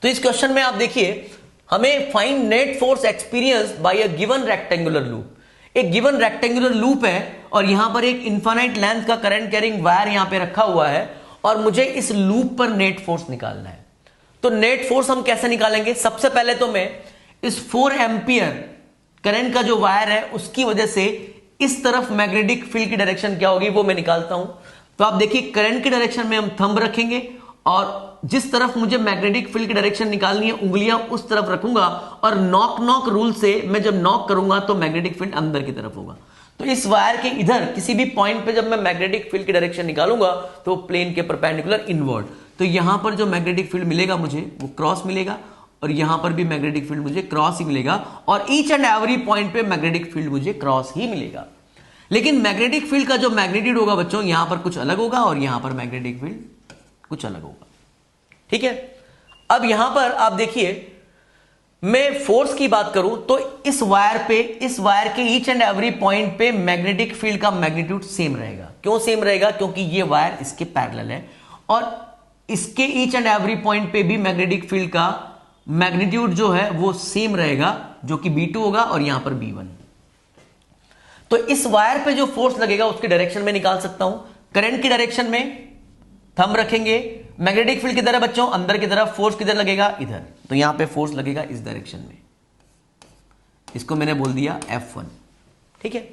तो इस क्वेश्चन में आप देखिए, हमें find net force experience by a given rectangular loop. एक गिवन रेक्टेंगुलर लूप है और यहां पर एक इनफाइनाइट लेंथ का करंट कैरिंग वायर यहां पे रखा हुआ है, और मुझे इस लूप पर नेट फोर्स निकालना है। तो नेट फोर्स हम कैसे निकालेंगे, सबसे पहले तो मैं इस 4 एम्पियर करंट का जो वायर है उसकी वजह से इस तरफ मैग्नेटिक फील्ड की डायरेक्शन क्या होगी वो मैं निकालता हूं। तो आप देखिए, करंट की डायरेक्शन में हम थंब रखेंगे, और जिस तरफ मुझे मैग्नेटिक फील्ड की डायरेक्शन निकालनी है उंगलियां उस तरफ रखूंगा, और नॉक नॉक रूल से मैं जब नॉक करूंगा तो मैग्नेटिक फील्ड अंदर की तरफ होगा। तो इस वायर के इधर किसी भी पॉइंट पे जब मैं मैग्नेटिक फील्ड की डायरेक्शन निकालूंगा तो प्लेन के परपेंडिकुलर इनवर्ड, तो यहां पर जो मैग्नेटिक फील्ड मिलेगा मुझे वो क्रॉस मिलेगा, और यहां पर भी मैग्नेटिक फील्ड मुझे क्रॉस ही मिलेगा, और ईच एंड एवरी पॉइंट पे मैग्नेटिक फील्ड मुझे क्रॉस ही मिलेगा। लेकिन मैग्नेटिक फील्ड का जो मैग्नीट्यूड होगा बच्चों, यहां पर कुछ अलग होगा और यहां पर मैग्नेटिक फील्ड कुछ अलग होगा, ठीक है। अब यहां पर आप देखिए, मैं फोर्स की बात करूं तो इस वायर पे, इस वायर के ईच एंड एवरी पॉइंट पे मैग्नेटिक फील्ड का मैग्नीट्यूड सेम रहेगा। क्यों सेम रहेगा, क्योंकि ये वायर इसके पैरेलल है, और इसके ईच एंड एवरी पॉइंट पे भी मैग्नेटिक फील्ड का मैग्नीट्यूड जो है वो सेम रहेगा, जो कि B2 होगा, और यहां पर B1। तो इस वायर पे जो फोर्स लगेगा उसकी डायरेक्शन में निकाल सकता हूं। करंट की डायरेक्शन में थंब रखेंगे, मैग्नेटिक फील्ड किधर है बच्चों, अंदर की तरफ, फोर्स किधर लगेगा, इधर, तो यहां पे फोर्स लगेगा इस डायरेक्शन में, इसको मैंने बोल दिया F1, ठीक है।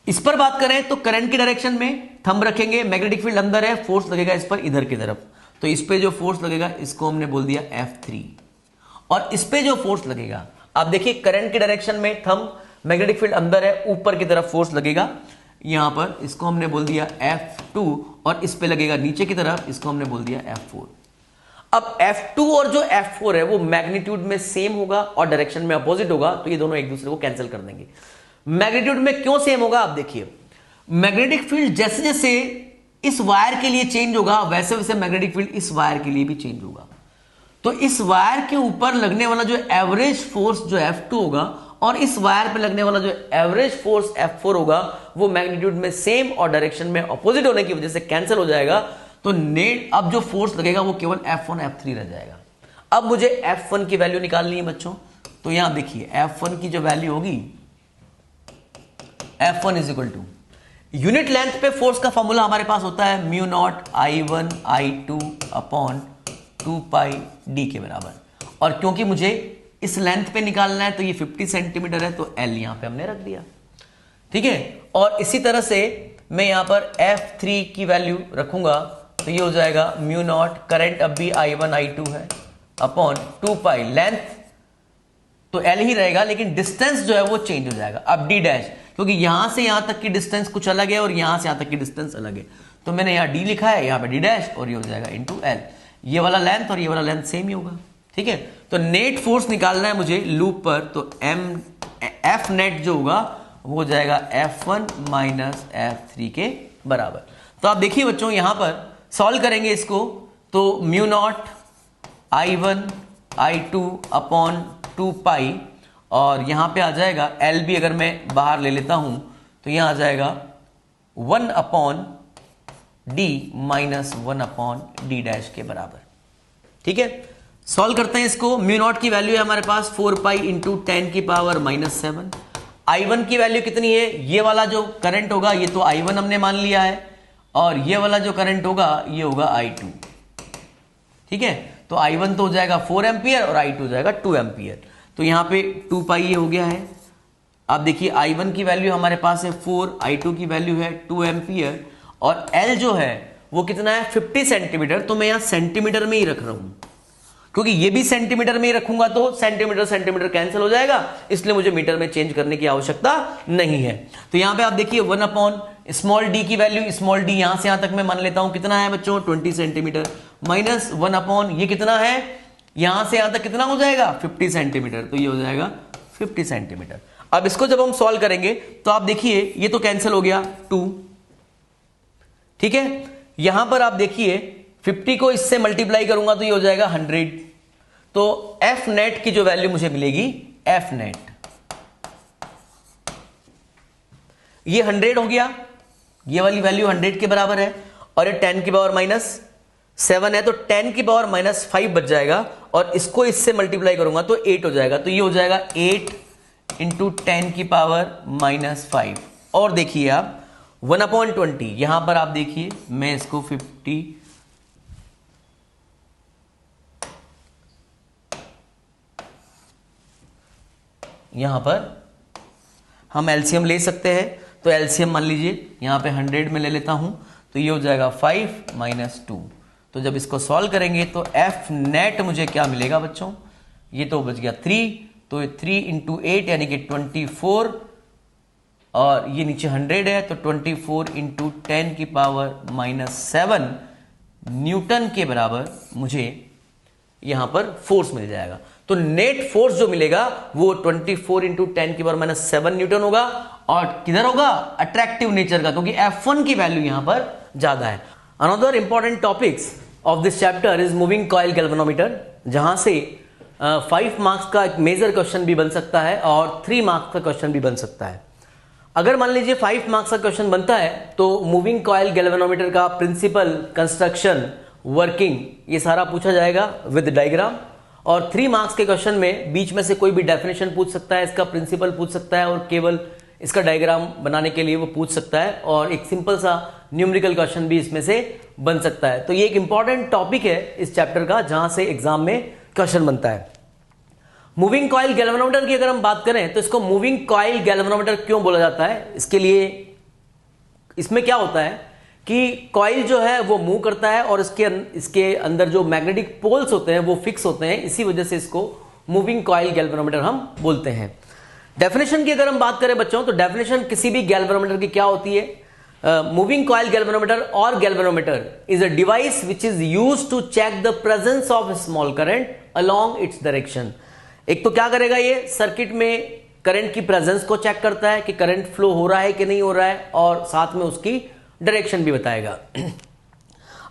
इस पर बात करें तो करंट की डायरेक्शन में थंब रखेंगे, मैग्नेटिक फील्ड अंदर है, फोर्स लगेगा इस पर इधर की तरफ, तो इस पे जो फोर्स लगेगा इसको हमने बोल दिया F3, और इस पे जो फोर्स लगेगा, आप देखिए करंट की डायरेक्शन में थंब, मैग्नेटिक फील्ड अंदर है, ऊपर की तरफ फोर्स लगेगा यहां पर, इसको हमने बोल दिया F2, और इस पे लगेगा नीचे की तरफ, इसको हमने बोल दिया F4। अब F2 और जो F4 है वो मैग्नीट्यूड में सेम होगा और डायरेक्शन में अपोजिट होगा, तो ये दोनों एक दूसरे को कैंसिल कर देंगे। मैग्नीट्यूड में क्यों सेम होगा, आप देखिए, मैग्नेटिक फील्ड जैसे जैसे इस वायर के लिए चेंज होगा वैसे वैसे मैग्नेटिक फील्ड इस वायर के लिए भी चेंज होगा। तो इस वायर के ऊपर लगने वाला जो एवरेज फोर्स जो F2 होगा और इस वायर पे लगने वाला जो एवरेज फोर्स F4 होगा वो मैग्नीट्यूड में सेम और डायरेक्शन में ऑपोजिट होने की वजह से कैंसिल हो जाएगा। तो नेट अब जो फोर्स लगेगा वो केवल F1 F3 रह जाएगा। अब मुझे F1 की वैल्यू निकालनी है बच्चों, तो यहां देखिए F1 की जो वैल्यू होगी, F1 is equal to unit length पे फोर्स का फॉर्मूला हमारे पास होता है mu not I1 I2 upon 2 pi D के बराबर। और क्योंकि मुझे इस लेंथ पे निकालना है तो ये 50 सेंटीमीटर है, तो L यहां पे हमने रख दिया, ठीक है। और इसी तरह से मैं यहां पर F3 की वैल्यू रखूंगा, तो ये हो जाएगा म्यू नॉट, करंट अब भी I1 I2 है अपॉन 2 पाई, लेंथ तो L ही रहेगा लेकिन डिस्टेंस जो है वो चेंज हो जाएगा। अब D डैश, क्योंकि यहां से यहां तक की डिस्टेंस कुछ अलग है और यहां से यहां तक की डिस्टेंस अलग है, तो मैंने यहां D लिखा है, यहां पे D डैश, और ये हो जाएगा इनटू L। ये वाला लेंथ और ये वाला लेंथ सेम ही होगा, ठीक है। तो नेट फोर्स निकालना है मुझे लूप पर, तो F नेट जो होगा वो हो जाएगा F1 माइनस F3 के बराबर। तो आप देखिए बच्चों यहां पर सॉल्व करेंगे इसको, तो mu naught I1 I2 upon 2 पाई, और यहां पे आ जाएगा L भी अगर मैं बाहर ले लेता हूं तो यहां आ जाएगा 1 upon D minus 1 upon D dash के बराबर, ठीक है। सॉल्व करते हैं इसको। म्यू नॉट की वैल्यू है हमारे पास 4 पाई इंटू 10 की पावर माइनस 7। I1 की वैल्यू कितनी है, ये वाला जो करंट होगा ये तो I1 हमने मान लिया है, और ये वाला जो करंट होगा ये होगा I2, ठीक है। तो I1 तो हो जाएगा 4 एम्पियर और I2 हो जाएगा 2 एम्पियर, तो यहां पे 2 पाई ये हो गया है। आप देखिए I1 की वैल्यू हमारे पास है 4, I2 की वैल्यू है 2 एम्पियर, और L जो है वो कितना है 50 सेंटीमीटर, तो मैं यहां सेंटीमीटर में ही रख रहा हूं, क्योंकि ये भी सेंटीमीटर में ही रखूंगा तो सेंटीमीटर सेंटीमीटर कैंसिल हो जाएगा, इसलिए मुझे मीटर में चेंज करने की आवश्यकता नहीं है। तो यहां पे आप देखिए 1 अपॉन स्मॉल डी की वैल्यू, स्मॉल डी यहां से यहां तक मैं मान लेता हूं कितना है बच्चों 20 सेंटीमीटर, माइनस 1 अपॉन ये कितना है, यहां से यहां तक कितना हो जाएगा 50 सेंटीमीटर, तो ये हो जाएगा 50 सेंटीमीटर। अब इसको जब हम सॉल्व करेंगे तो आप देखिए ये तो कैंसिल हो गया 2, ठीक है। यहां पर आप देखिए 50 को इससे मल्टीप्लाई करूंगा तो ये हो जाएगा 100, तो F नेट की जो वैल्यू मुझे मिलेगी, F नेट ये 100 हो गया, ये वाली वैल्यू 100 के बराबर है, और ये 10 की पावर माइनस 7 है, तो 10 की पावर माइनस 5 बच जाएगा, और इसको इससे मल्टीप्लाई करूंगा तो 8 हो जाएगा, तो ये हो जाएगा 8 इंटू 10 की पावर माइनस 5। और देखिए आप 1/20, यहां पर आप देखिए मैं इसको 50 यहां पर हम एलसीएम ले सकते हैं, तो एलसीएम मान लीजिए यहां पे 100 में ले लेता हूं, तो ये हो जाएगा 5 माइनस 2। तो जब इसको सॉल्व करेंगे तो F नेट मुझे क्या मिलेगा बच्चों, ये तो बच गया 3, तो 3 इंटू 8 यानी कि 24, और ये नीचे 100 है, तो 24 इंटू 10 की पावर माइनस 7 न्यूटन के बराबर मुझे यहां पर फोर्स मिल जाएगा। तो नेट फोर्स जो मिलेगा वो 24 इंटू 10 की पावर माइनस 7 न्यूटन होगा, और किधर होगा, अट्रैक्टिव नेचर का, क्योंकि F1 की वैल्यू यहां पर ज्यादा है। Another important topics of this chapter is moving coil galvanometer, जहां से 5 मार्क्स का एक मेजर क्वेश्चन भी बन सकता है और 3 मार्क्स का क्वेश्चन भी बन सकता है। अगर मान लीजिए 5 मार्क्स का क्वेश्चन बनता है तो मूविंग कॉइल गैल्वेनोमीटर का प्रिंसिपल, कंस्ट्रक्शन, वर्किंग, ये सारा पूछा जाएगा विद डायग्राम, और 3 मार्क्स के क्वेश्चन में बीच में से कोई भी डेफिनेशन पूछ सकता है, इसका प्रिंसिपल पूछ सकता है, और केवल इसका डायग्राम बनाने के लिए वो पूछ सकता है, और एक सिंपल सा न्यूमेरिकल क्वेश्चन भी इसमें से बन सकता है। तो ये एक इंपॉर्टेंट टॉपिक है इस चैप्टर का, जहां से एग्जाम में क्वेश्चन बनता है। मूविंग कॉइल गैल्वेनोमीटर की अगर हम बात करें तो इसको मूविंग कॉइल गैल्वेनोमीटर क्यों बोला जाता है, इसके लिए इसमें क्या होता है कि कॉइल जो है वो मूव करता है और इसके अंदर जो मैग्नेटिक पोल्स होते हैं वो फिक्स होते हैं, इसी वजह से इसको मूविंग कॉइल गैल्वेनोमीटर हम बोलते हैं। डेफिनेशन की अगर हम बात करें बच्चों, तो डेफिनेशन किसी भी गैल्वेनोमीटर की क्या होती है, मूविंग कॉइल गैल्वेनोमीटर और galvanometer is a device which is used to check the presence of small current along its direction. एक तो क्या करेगा, ये सर्किट में करंट की प्रेजेंस को चेक करता है कि करंट फ्लो हो रहा है कि नहीं हो रहा है, और साथ में उसकी डायरेक्शन भी बताएगा।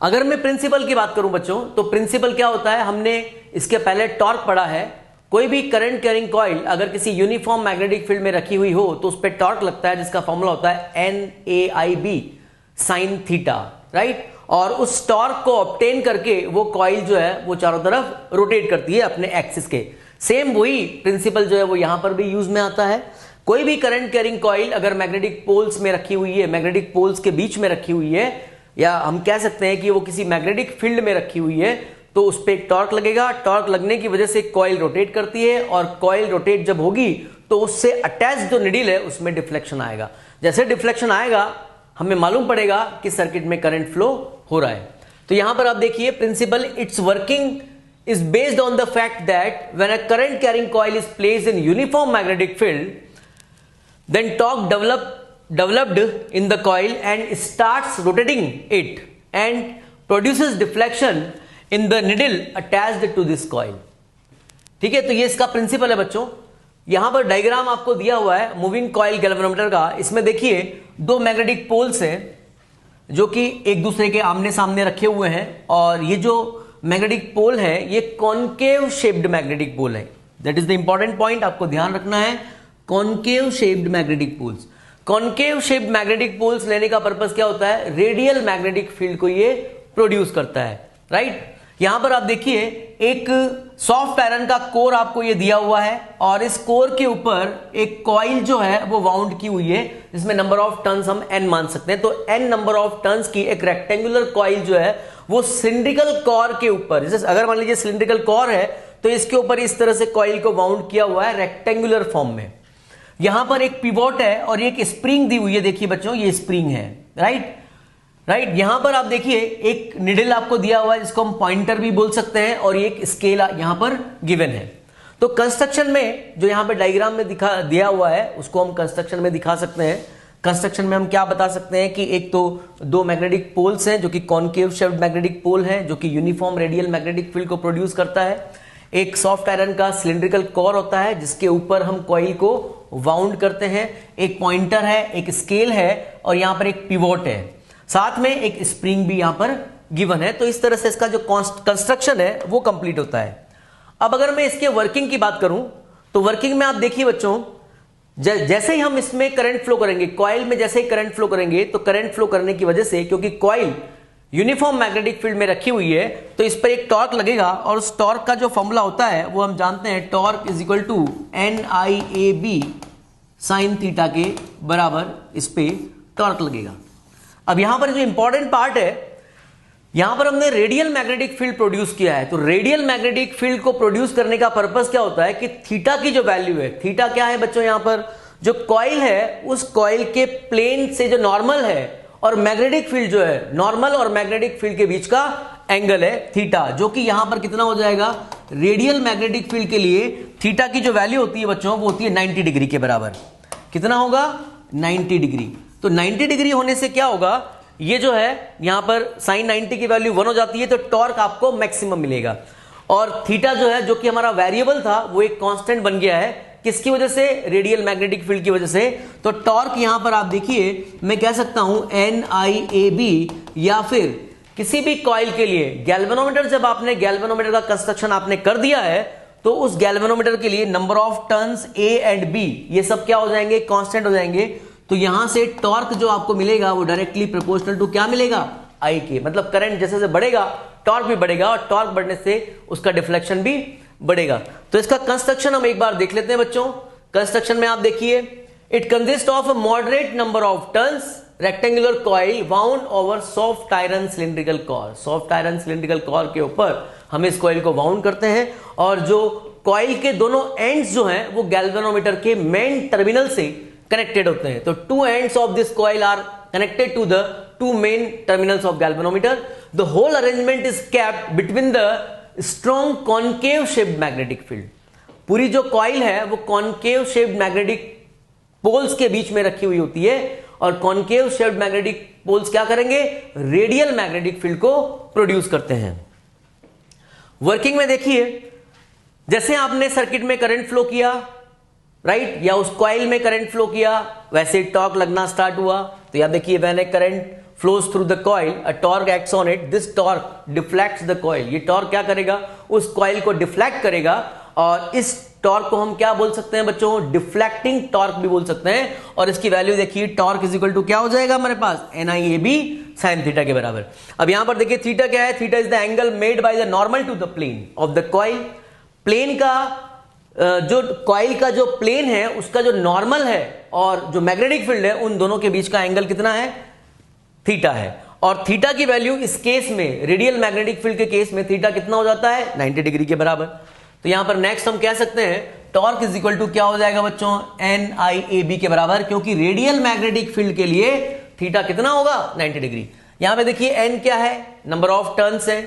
अगर मैं प्रिंसिपल की बात करूं बच्चों, तो प्रिंसिपल क्या होता है, हमने इसके पहले टॉर्क पढ़ा है, कोई भी करंट कैरिंग कॉइल अगर किसी यूनिफॉर्म मैग्नेटिक फील्ड में रखी हुई हो तो उस पर टॉर्क लगता है, जिसका फॉर्मूला होता है NAIB sin थीटा, राइट। और उस टॉर्क को ऑब्टेन करके वो कॉइल जो है वो चारों तरफ रोटेट करती है अपने एक्सिस के। सेम वही प्रिंसिपल जो है वो यहां पर भी यूज में आता है। कोई भी करंट कैरिंग कॉइल अगर मैग्नेटिक पोल्स में रखी हुई है, मैग्नेटिक पोल्स के बीच में रखी हुई है, या हम कह सकते हैं कि वो किसी मैग्नेटिक फील्ड में रखी हुई है, तो उस पर एक टॉर्क लगेगा। टॉर्क लगने की वजह से कॉइल रोटेट करती है और कॉइल रोटेट जब होगी तो उससे अटैच जो निडल है उसमें डिफ्लेक्शन आएगा। जैसे डिफ्लेक्शन आएगा हमें मालूम पड़ेगा कि सर्किट में करंट फ्लो हो रहा है। तो यहां पर आप देखिए principle, its working is based on the fact that when a current carrying coil is placed in uniform magnetic field, then torque developed in the coil and starts rotating it and produces deflection in the needle attached to this coil. ठीक है, तो ये इसका principal है बच्चों। यहां पर diagram आपको दिया हुआ है मूविंग कॉइल गैल्वेनोमीटर का। इसमें देखिए दो मैग्नेटिक पोल्स हैं जो कि एक दूसरे के आमने सामने रखे हुए हैं, और ये जो मैग्नेटिक पोल है ये कॉनकेव शेप्ड मैग्नेटिक पोल है। That is the important point, आपको ध्यान रखना है। Concave shaped magnetic poles, concave shaped magnetic poles लेने का पर्पस क्या होता है? रेडियल मैग्नेटिक फील्ड को ये प्रोड्यूस करता है, राइट। यहां पर आप देखिए एक सॉफ्ट आयरन का कोर आपको ये दिया हुआ है, और इस कोर के ऊपर एक कॉइल जो है वो वाउंड की हुई है, जिसमें नंबर ऑफ टर्न्स हम n मान सकते हैं। तो n नंबर ऑफ टर्न्स की एक रेक्टेंगुलर कॉइल जो है वो सिलिंड्रिकल कोर के ऊपर, जैसे अगर मान लीजिए सिलिंड्रिकल कोर है तो इसके ऊपर इस तरह से कॉइल को वाउंड किया हुआ है रेक्टेंगुलर फॉर्म में। यहां पर एक पिवोट है और एक स्प्रिंग दी हुई है। देखिए बच्चों ये स्प्रिंग है, राइट। यहां पर आप देखिए एक निडल आपको दिया हुआ है जिसको हम पॉइंटर भी बोल सकते हैं, और एक स्केल यहां पर गिवन है। तो कंस्ट्रक्शन में जो यहां पर डायग्राम में दिया हुआ है उसको हम कंस्ट्रक्शन में दिखा सकते हैं। कंस्ट्रक्शन में हम क्या बता सकते हैं कि एक तो दो मैग्नेटिक पोल्स हैं जो कि कॉनकेव शेप्ड मैग्नेटिक पोल है जो कि यूनिफॉर्म रेडियल मैग्नेटिक फील्ड को प्रोड्यूस करता है। एक सॉफ्ट आयरन का सिलिंड्रिकल कोर होता है जिसके ऊपर हम कॉइल को वाउंड करते हैं। एक पॉइंटर है, एक स्केल है, और यहां पर एक पिवोट है, साथ में एक स्प्रिंग भी यहां पर गिवन है। तो इस तरह से इसका जो कंस्ट्रक्शन है वो कंप्लीट होता है। अब अगर मैं इसके वर्किंग की बात करूं तो वर्किंग में आप देखिए बच्चों, जैसे ही हम इसमें करंट फ्लो करेंगे, कॉइल में जैसे ही करंट फ्लो करेंगे, तो करंट फ्लो करने की वजह से, क्योंकि कॉइल यूनिफॉर्म मैग्नेटिक फील्ड में रखी हुई है, तो इस पर एक टॉर्क लगेगा, और उस टॉर्क का जो फॉर्मूला होता है वो हम जानते हैं, torque is equal to NIAB sine theta के बराबर इस पे टॉर्क लगेगा। अब यहां पर जो इंपॉर्टेंट पार्ट है, यहां पर हमने रेडियल मैग्नेटिक फील्ड प्रोड्यूस किया है। तो रेडियल मैग्नेटिक फील्ड को प्रोड्यूस करने का पर्पस क्या होता है कि थीटा की जो वैल्यू है, थीटा क्या है बच्चों, यहां पर जो कॉइल है उस कॉइल के प्लेन से जो नॉर्मल है और मैग्नेटिक फील्ड जो है, नॉर्मल और मैग्नेटिक फील्ड के बीच का एंगल है थीटा, जो कि यहां पर कितना हो जाएगा, रेडियल मैग्नेटिक फील्ड के लिए थीटा की जो वैल्यू होती है बच्चों वो होती है 90 डिग्री के बराबर। कितना होगा? 90 डिग्री। तो 90 डिग्री होने से क्या होगा, ये जो है यहां पर साइन 90 की वैल्यू 1 हो जाती है, तो टॉर्क आपको मैक्सिमम मिलेगा। और थीटा जो है, जो कि हमारा वेरिएबल था, वो एक कांस्टेंट बन गया है। किसकी वजह से? रेडियल मैग्नेटिक फील्ड की वजह से। तो टॉर्क यहां पर आप देखिए, मैं कह सकता हूं NIAB, या फिर किसी भी कॉइल के लिए गैल्वेनोमीटर, जब आपने गैल्वेनोमीटर का कंस्ट्रक्शन आपने कर दिया है तो उस गैल्वेनोमीटर के लिए number of turns A and B ये सब क्या हो जाएंगे, कांस्टेंट हो जाएंगे। तो यहां से टॉर्क जो आपको मिलेगा वो डायरेक्टली प्रोपोर्शनल टू क्या मिलेगा, I के। मतलब करंट जैसे जैसे बढ़ेगा टॉर्क भी बढ़ेगा, और टॉर्क बढ़ने से उसका डिफ्लेक्शन भी बढ़ेगा। तो इसका कंस्ट्रक्शन हम एक बार देख लेते हैं बच्चों। कंस्ट्रक्शन में आप देखिए, it consist of a moderate number of turns rectangular coil wound over soft iron cylindrical core. Soft iron cylindrical core के ऊपर हम इस कॉइल को वाउंड करते हैं, और जो कॉइल के दोनों एंड्स जो हैं वो गैल्वेनोमीटर के मेन टर्मिनल से कनेक्टेड होते हैं। तो two ends of this coil are connected to the two main terminals of galvanometer. The whole arrangement is kept between the strong concave shaped magnetic field. पूरी जो कॉइल है वो concave shaped magnetic poles के बीच में रखी हुई होती है, और कॉनकेव शेप्ड मैग्नेटिक पोल्स क्या करेंगे, रेडियल मैग्नेटिक फील्ड को प्रोड्यूस करते हैं। वर्किंग में देखिए, जैसे आपने सर्किट में करंट फ्लो किया, राइट, या उस कॉइल में करंट फ्लो किया, वैसे टॉर्क लगना स्टार्ट हुआ। तो यहां देखिए, when A current flows through the coil, a torque acts on it, this torque deflects the coil. ये टॉर्क क्या करेगा, उस कॉइल को डिफ्लेक्ट करेगा, और इस टॉर्क को हम क्या बोल सकते हैं बच्चों, डिफ्लेक्टिंग टॉर्क भी बोल सकते हैं। और इसकी वैल्यू देखिए, टॉर्क इज इक्वल टू क्या हो जाएगा हमारे पास, NIAB sin थीटा के बराबर। अब यहां पर देखिए थीटा क्या है, theta is the angle made by the normal to the plane of the coil. Plane का जो कॉइल का जो प्लेन है उसका जो नॉर्मल है और जो मैग्नेटिक फील्ड है उन दोनों के बीच का एंगल कितना है, थीटा है। और थीटा की वैल्यू इस केस में, रेडियल मैग्नेटिक फील्ड के केस में थीटा कितना हो जाता है, 90 डिग्री के बराबर। तो यहां पर नेक्स्ट हम कह सकते हैं टॉर्क इज इक्वल टू क्या हो जाएगा बच्चों, NIAB के बराबर, क्योंकि रेडियल मैग्नेटिक फील्ड के लिए थीटा कितना होगा, 90 डिग्री। यहां पे देखिए N क्या है, नंबर ऑफ टर्न्स है,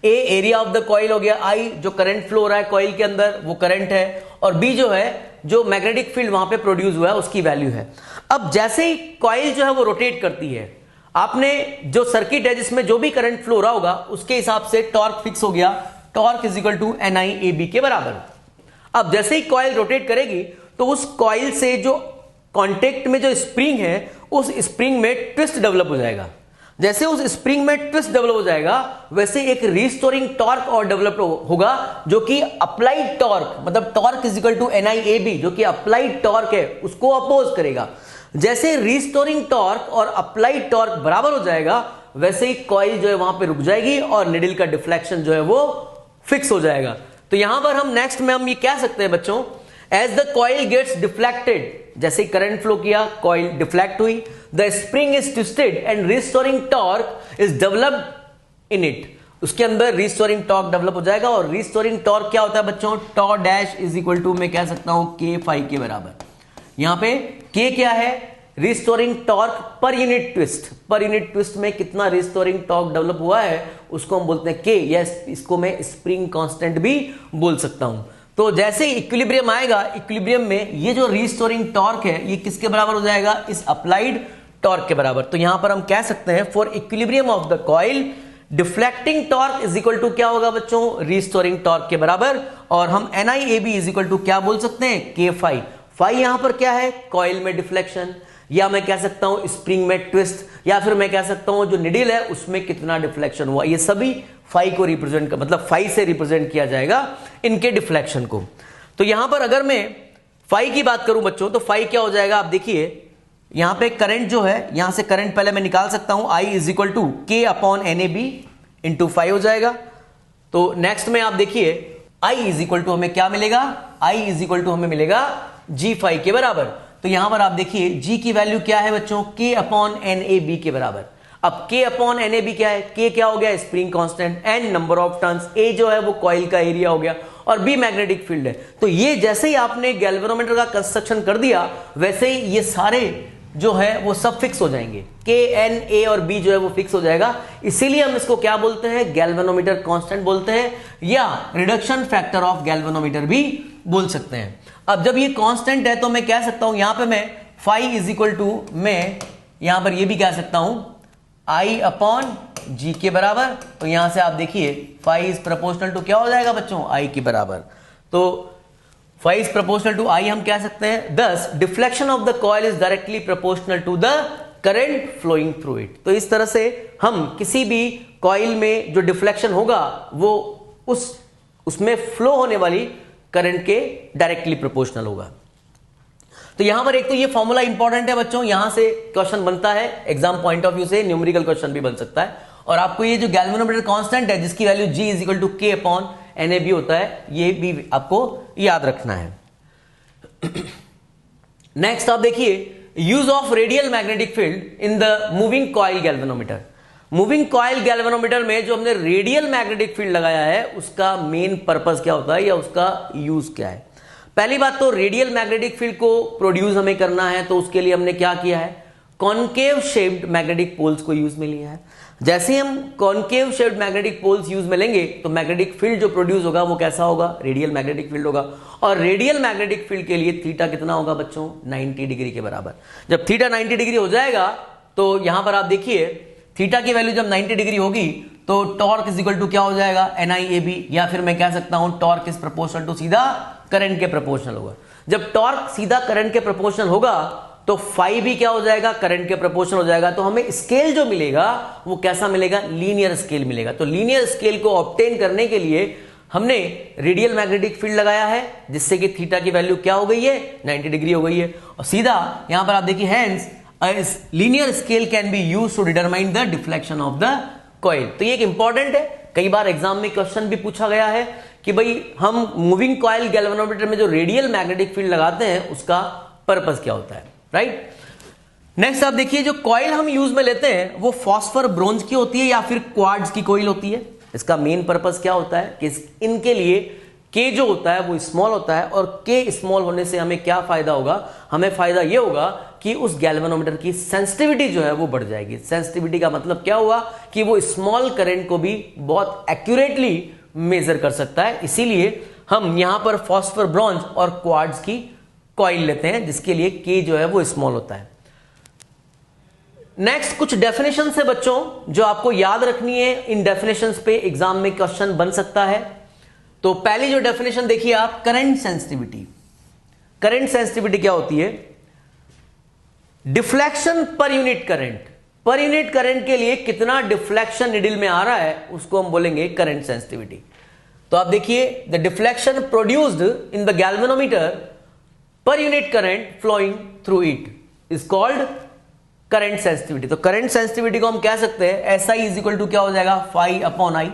A area of the coil हो गया, I जो करंट फ्लो हो रहा है कॉइल के अंदर वो करंट है, और B जो है जो मैग्नेटिक फील्ड वहां पे प्रोड्यूस हुआ है उसकी वैल्यू है। अब जैसे ही कॉइल जो है वो रोटेट करती है, आपने जो सर्किट है जिसमें जो भी करंट फ्लो रहा होगा उसके हिसाब से टॉर्क फिक्स हो गया, torque is equal to NIAB के बराबर। अब जैसे ही कॉइल रोटेट करेगी तो उस कॉइल से जो कांटेक्ट में जो स्प्रिंग है उस स्प्रिंग में ट्विस्ट डेवलप हो जाएगा। जैसे उस स्प्रिंग में ट्विस्ट डेवलप हो जाएगा वैसे एक रिस्टोरिंग टॉर्क और डेवलप होगा, जो कि अप्लाइड टॉर्क, मतलब torque is equal to NIAB, जो कि अप्लाइड टॉर्क है उसको अपोज करेगा। जैसे रिस्टोरिंग टॉर्क और अप्लाइड टॉर्क बराबर हो जाएगा वैसे ही कॉइल जो है वहां पे रुक जाएगी और निडल का डिफ्लेक्शन जो है वो फिक्स हो जाएगा। तो यहां पर हम नेक्स्ट में हम ये कह सकते हैं बच्चों, as the coil gets deflected, जैसे करंट फ्लो किया कॉइल डिफ्लेक्ट हुई, the spring is twisted and restoring torque is developed in it, उसके अंदर रिस्टोरिंग टॉर्क डेवलप हो जाएगा। और रिस्टोरिंग टॉर्क क्या होता है बच्चों, टॉ डैश इज इक्वल टू मैं कह सकता हूं K के बराबर। यहां पे K क्या है, restoring torque per unit twist, per unit twist में कितना रिस्टोरिंग टॉर्क डेवलप हुआ है उसको हम बोलते हैं K, या इसको मैं स्प्रिंग कांस्टेंट भी बोल सकता हूं। तो जैसे ही इक्विलिब्रियम आएगा, इक्विलिब्रियम में ये जो रिस्टोरिंग टॉर्क है ये किसके बराबर हो जाएगा, इस अप्लाइड टॉर्क के बराबर। तो यहां पर हम कह सकते हैं for equilibrium of the coil deflecting torque is equal to क्या होगा बच्चों, रिस्टोरिंग टॉर्क के बराबर। और हम NIAB इज इक्वल टू क्या बोल सकते हैं, K फाई। फाई यहां पर क्या है, कॉइल में डिफ्लेक्शन, या मैं कह सकता हूं स्प्रिंग में ट्विस्ट, या फिर मैं कह सकता हूं जो निडल है उसमें कितना डिफ्लेक्शन हुआ। ये सभी फाई को रिप्रेजेंट, मतलब फाई से रिप्रेजेंट किया जाएगा इनके डिफ्लेक्शन को। तो यहां पर अगर मैं फाई की बात करूं बच्चों तो फाई क्या हो जाएगा, आप देखिए यहां पे करंट जो है, यहां से करंट पहले मैं निकाल सकता हूं, I is equal to K upon NAB into phi हो जाएगा। तो नेक्स्ट में आप देखिए I इज इक्वल टू हमें क्या मिलेगा, I इज इक्वल टू हमें मिलेगा G फाई के बराबर। तो यहां पर आप देखिए G की वैल्यू क्या है बच्चों, K अपॉन NAB के बराबर। अब K अपॉन NAB क्या है, K क्या हो गया, spring constant, N number of turns, A जो है वो कॉइल का एरिया हो गया, और B मैग्नेटिक फील्ड है। तो ये जैसे ही आपने गैल्वेनोमीटर का कंस्ट्रक्शन कर दिया वैसे ही ये सारे जो है वो सब फिक्स हो जाएंगे, K, N, A और B जो है वो फिक्स हो जाएगा। इसीलिए हम इसको क्या बोलते हैं, गैल्वेनोमीटर कांस्टेंट बोलते हैं, या रिडक्शन फैक्टर ऑफ गैल्वेनोमीटर भी बोल सकते हैं। अब जब ये कांस्टेंट है तो मैं कह सकता हूं यहां पे मैं फाई इज इक्वल टू, मैं यहां पर ये भी कह सकता हूं I अपॉन G के बराबर। तो यहां से आप देखिए फाई इज प्रोपोर्शनल टू क्या हो जाएगा बच्चों, I के बराबर। तो phi is proportional to I हम कह सकते हैं, thus deflection of the coil is directly proportional to the current flowing through it. तो इस तरह से हम किसी भी कॉइल में जो डिफ्लेक्शन होगा वो उसमें फ्लो होने वाली करंट के डायरेक्टली प्रोपोर्शनल होगा। तो यहां पर एक तो ये फॉर्मूला इंपॉर्टेंट है बच्चों, यहां से क्वेश्चन बनता है एग्जाम पॉइंट ऑफ व्यू से, न्यूमेरिकल क्वेश्चन भी बन सकता है। और आपको ये जो गैल्वेनोमीटर कांस्टेंट है जिसकी value G is equal to K upon NAB होता है, ये भी आपको याद रखना है। नेक्स्ट आप देखिए use of radial magnetic field in the moving coil galvanometer. Moving coil galvanometer में जो हमने रेडियल मैग्नेटिक फील्ड लगाया है उसका मेन पर्पस क्या होता है या उसका यूज क्या है। पहली बात तो रेडियल मैग्नेटिक फील्ड को प्रोड्यूस हमें करना है तो उसके लिए हमने क्या किया है, कॉनकेव शेप्ड मैग्नेटिक पोल्स को यूज में लिया है। जैसे हम concave shaped magnetic poles use में लेंगे तो मैग्नेटिक फील्ड जो प्रोड्यूस होगा वो कैसा होगा, रेडियल मैग्नेटिक फील्ड होगा। और रेडियल मैग्नेटिक फील्ड के लिए थीटा कितना होगा बच्चों, 90 डिग्री के बराबर। जब थीटा 90 डिग्री हो जाएगा तो यहां पर आप देखिए थीटा की वैल्यू जब 90 डिग्री होगी तो टॉर्क इज इक्वल टू क्या हो जाएगा, NIAB, या फिर मैं कह सकता हूं टॉर्क इज प्रोपोर्शनल टू सीधा करंट के प्रोपोर्शनल होगा। जब टॉर्क सीधा करंट के प्रोपोर्शनल होगा तो फाई भी क्या हो जाएगा, करंट के प्रोपोर्शनल हो जाएगा। तो हमें स्केल जो मिलेगा वो कैसा मिलेगा, लीनियर स्केल मिलेगा। तो लीनियर स्केल को ऑब्टेन करने के लिए हमने रेडियल मैग्नेटिक फील्ड लगाया है जिससे कि थीटा की वैल्यू क्या हो गई है 90 डिग्री हो गई है, और सीधा यहां पर आप देखिए hence linear scale can be used to determine the deflection of the coil. तो ये एक इंपॉर्टेंट है, कई बार एग्जाम में क्वेश्चन भी पूछा गया है कि भाई हम मूविंग कॉइल गैल्वेनोमीटर में जो रेडियल मैग्नेटिक फील्ड लगाते हैं उसका पर्पस क्या होता है, राइट। नेक्स्ट आप देखिए जो कॉइल हम यूज में लेते हैं वो फॉस्फर ब्रोंज की होती है या फिर क्वार्ट्ज की कॉइल होती है। इसका मेन पर्पस क्या होता है कि इनके लिए के जो होता है वो स्मॉल होता है, और के स्मॉल होने से हमें क्या फायदा होगा, हमें फायदा ये होगा कि उस गैल्वेनोमीटर की सेंसिटिविटी जो है वो बढ़ जाएगी। सेंसिटिविटी का मतलब क्या हुआ कि वो स्मॉल करंट को भी बहुत एक्यूरेटली मेजर कर सकता है, इसीलिए हम यहां पर फॉस्फर ब्रोंज और क्वार्ट्ज की कॉइल लेते हैं जिसके लिए के जो है वो स्मॉल होता है। नेक्स्ट कुछ डेफिनेशन है बच्चों जो आपको याद रखनी है, इन डेफिनेशंस पे एग्जाम में क्वेश्चन बन सकता है। तो पहली जो डेफिनेशन देखिए आप, करंट सेंसिटिविटी। करंट सेंसिटिविटी क्या होती है, डिफ्लेक्शन पर यूनिट करंट। पर यूनिट करंट के लिए कितना डिफ्लेक्शन निडल में आ रहा है उसको हम बोलेंगे करंट सेंसिटिविटी। तो आप देखिए the deflection produced in the galvanometer per unit current flowing through it is called current sensitivity. तो करंट सेंसिटिविटी को हम कह सकते हैं S I is equal to क्या हो जाएगा, फाई अपॉन आई।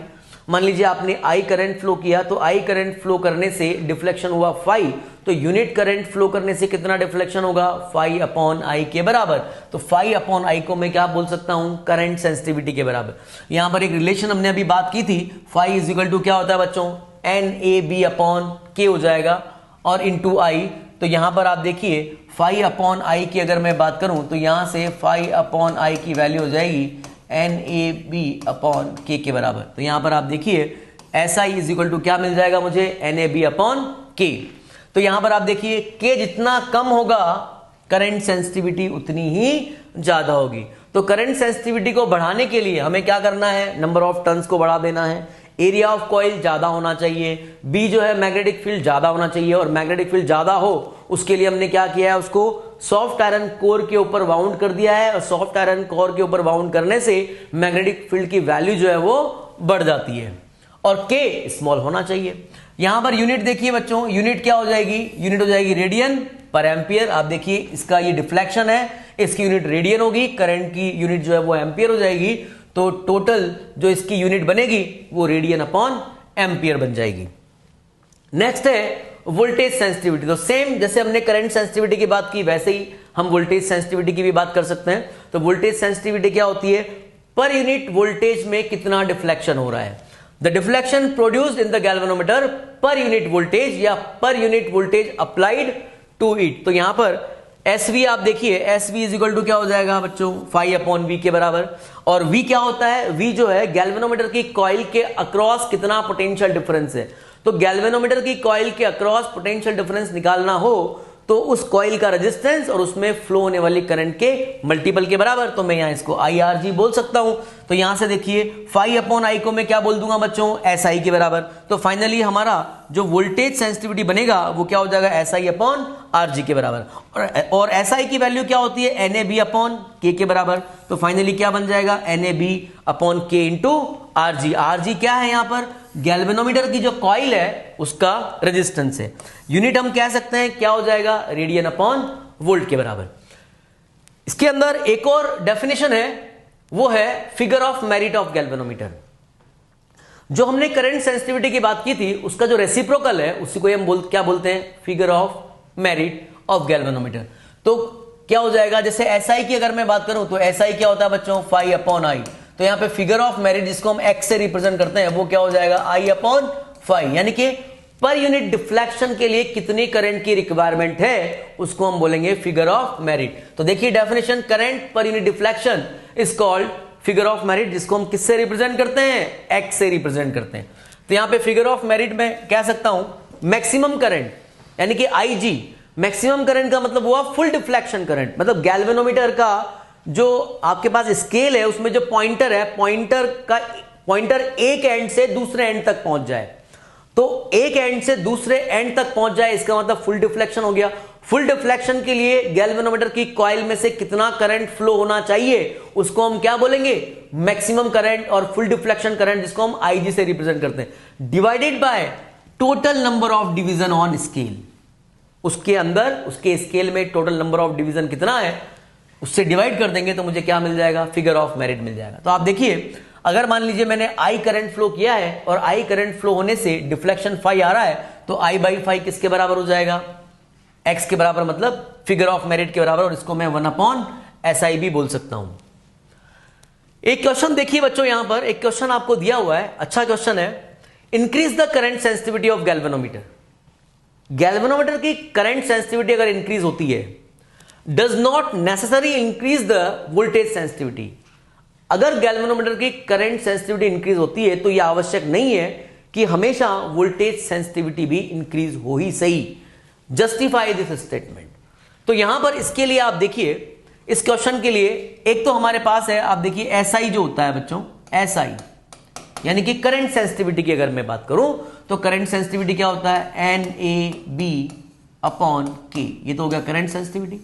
मान लीजिए आपने आई करंट फ्लो किया तो आई करंट फ्लो करने से डिफ्लेक्शन हुआ फाई, तो यूनिट करंट फ्लो करने से कितना डिफ्लेक्शन होगा, फाई अपॉन आई के बराबर। तो फाई अपॉन आई को मैं क्या बोल सकता हूं, करंट सेंसिटिविटी के बराबर। यहां पर एक रिलेशन हमने अभी बात की थी, फाई इज इक्वल टू क्या होता है बच्चों, एन ए बी अपॉन के हो जाएगा और इनटू आई। तो यहां पर आप देखिए फाई अपॉन आई की अगर मैं बात करूं तो यहां से फाई अपॉन आई की वैल्यू हो जाएगी एन ए बी अपॉन के बराबर। तो यहां पर आप देखिए S I is equal to क्या मिल जाएगा मुझे, एन ए बी अपॉन के। तो यहां पर आप देखिए के जितना कम होगा करंट सेंसिटिविटी उतनी ही ज्यादा होगी। तो करंट सेंसिटिविटी को बढ़ाने के लिए हमें क्या करना है, नंबर ऑफ टर्न्स को बढ़ा देना है, एरिया ऑफ कॉइल ज्यादा होना चाहिए, बी जो है मैग्नेटिक फील्ड ज्यादा होना चाहिए, और मैग्नेटिक फील्ड ज्यादा हो उसके लिए हमने क्या किया है, उसको सॉफ्ट आयरन कोर के ऊपर बाउंड कर दिया है, और सॉफ्ट आयरन कोर के ऊपर बाउंड करने से मैग्नेटिक फील्ड की वैल्यू जो है वो बढ़ जाती है, और के स्मॉल होना चाहिए। यहां पर यूनिट देखिए बच्चों, यूनिट क्या हो जाएगी, यूनिट हो जाएगी रेडियन पर एम्पियर। आप देखिए इसका ये डिफ्लेक्शन है, इसकी यूनिट रेडियन होगी, करंट की यूनिट जो है वो एम्पियर हो जाएगी, तो टोटल जो इसकी यूनिट बनेगी वो रेडियन अपॉन एम्पियर बन जाएगी। नेक्स्ट है वोल्टेज सेंसिटिविटी। तो सेम जैसे हमने करंट सेंसिटिविटी की बात की वैसे ही हम वोल्टेज सेंसिटिविटी की भी बात कर सकते हैं। तो वोल्टेज सेंसिटिविटी क्या होती है, पर यूनिट वोल्टेज में कितना डिफ्लेक्शन हो रहा है, the deflection produced in the galvanometer per unit voltage या per unit voltage applied to it. तो यहां पर एस वी आप देखिए, S V is equal to क्या हो जाएगा बच्चों, फाई अपॉन वी के बराबर। और वी क्या होता है, वी जो है गैल्वेनोमीटर की कॉइल के अक्रॉस कितना पोटेंशियल डिफरेंस है। तो गैल्वेनोमीटर की कॉइल के अक्रॉस पोटेंशियल डिफरेंस निकालना हो तो उस कॉइल का रेजिस्टेंस और उसमें फ्लो होने वाली करंट के मल्टीपल के बराबर। तो मैं यहां इसको आई आर जी बोल सकता हूं। तो यहां से देखिए फाई अपॉन आई को मैं क्या बोल दूंगा बच्चों, एस आई के बराबर। तो फाइनली हमारा जो वोल्टेज सेंसिटिविटी बनेगा वो क्या हो जाएगा, S I upon R G के बराबर। और एस आई की वैल्यू क्या होती है, एन ए बी अपॉन के बराबर। तो फाइनली क्या बन जाएगा, एन ए बी अपॉन के into R G. R G क्या है, यहां पर गैल्वेनोमीटर की जो कॉइल है उसका रेजिस्टेंस है। यूनिट हम कह सकते हैं क्या हो जाएगा, रेडियन अपॉन वोल्ट के बराबर। इसके अंदर एक और डेफिनेशन है, वो है figure of merit of galvanometer. जो हमने करंट सेंसिटिविटी की बात की थी उसका जो रेसिप्रोकल है उसी को हम क्या बोलते हैं, figure of merit of galvanometer. तो क्या हो जाएगा, जैसे एसआई की अगर मैं बात करूं तो एसआई क्या होता है बच्चों, फाई अपॉन आई। तो यहां पे फिगर ऑफ मेरिट जिसको हम एक्स से रिप्रेजेंट करते हैं वो क्या हो जाएगा, आई अपॉन फाई। यानी कि पर यूनिट डिफ्लेक्शन के लिए कितनी करंट की रिक्वायरमेंट है उसको हम बोलेंगे फिगर ऑफ मेरिट। तो देखिए definition, current per unit deflection is called figure of merit, जिसको हम किससे रिप्रेजेंट करते हैं, एक्स से रिप्रेजेंट करते हैं। तो यहां पे फिगर ऑफ मेरिट में कह सकता हूं मैक्सिमम करंट, यानी कि आई जी। मैक्सिमम करंट का मतलब हुआ फुल डिफ्लेक्शन करंट, मतलब गैल्वेनोमीटर का जो आपके पास स्केल है उसमें जो पॉइंटर है, पॉइंटर एक एंड से दूसरे एंड तक पहुंच जाए। तो एक एंड से दूसरे एंड तक पहुंच जाए इसका मतलब फुल डिफ्लेक्शन हो गया। फुल डिफ्लेक्शन के लिए गैल्वेनोमीटर की कॉइल में से कितना करंट फ्लो होना चाहिए उसको हम क्या बोलेंगे, मैक्सिमम करंट, और फुल डिफ्लेक्शन करंट जिसको हम आईजी से रिप्रेजेंट करते हैं, divided by total number of division on scale. उसके अंदर उसके स्केल में टोटल नंबर ऑफ डिवीजन कितना है उससे डिवाइड कर देंगे तो मुझे क्या मिल जाएगा, फिगर ऑफ मेरिट मिल जाएगा। तो आप देखिए, अगर मान लीजिए मैंने आई करंट फ्लो किया है और आई करंट फ्लो होने से डिफ्लेक्शन फाई आ रहा है, तो आई बाई फाई किसके बराबर हो जाएगा, एक्स के बराबर, मतलब फिगर ऑफ मेरिट के बराबर, और इसको मैं 1/SI भी बोल सकता हूं। एक क्वेश्चन देखिए बच्चों, यहां पर एक क्वेश्चन आपको दिया हुआ है, अच्छा क्वेश्चन है। Increase the current sensitivity of galvanometer. Galvanometer की करंट सेंसिटिविटी अगर इंक्रीज होती है, does not necessary increase the voltage sensitivity. अगर गैल्वेनोमीटर की करंट सेंसिटिविटी इंक्रीज होती है तो यह आवश्यक नहीं है कि हमेशा वोल्टेज सेंसिटिविटी भी इंक्रीज हो ही सही। Justify this statement. तो यहां पर इसके लिए आप देखिए, इस क्वेश्चन के लिए एक तो हमारे पास है, आप देखिए एसआई जो होता है बच्चों, एसआई यानी कि करंट सेंसिटिविटी की अगर मैं बात करूं तो करंट सेंसिटिविटी क्या होता है, NAB/K, ये तो हो गया करंट सेंसिटिविटी।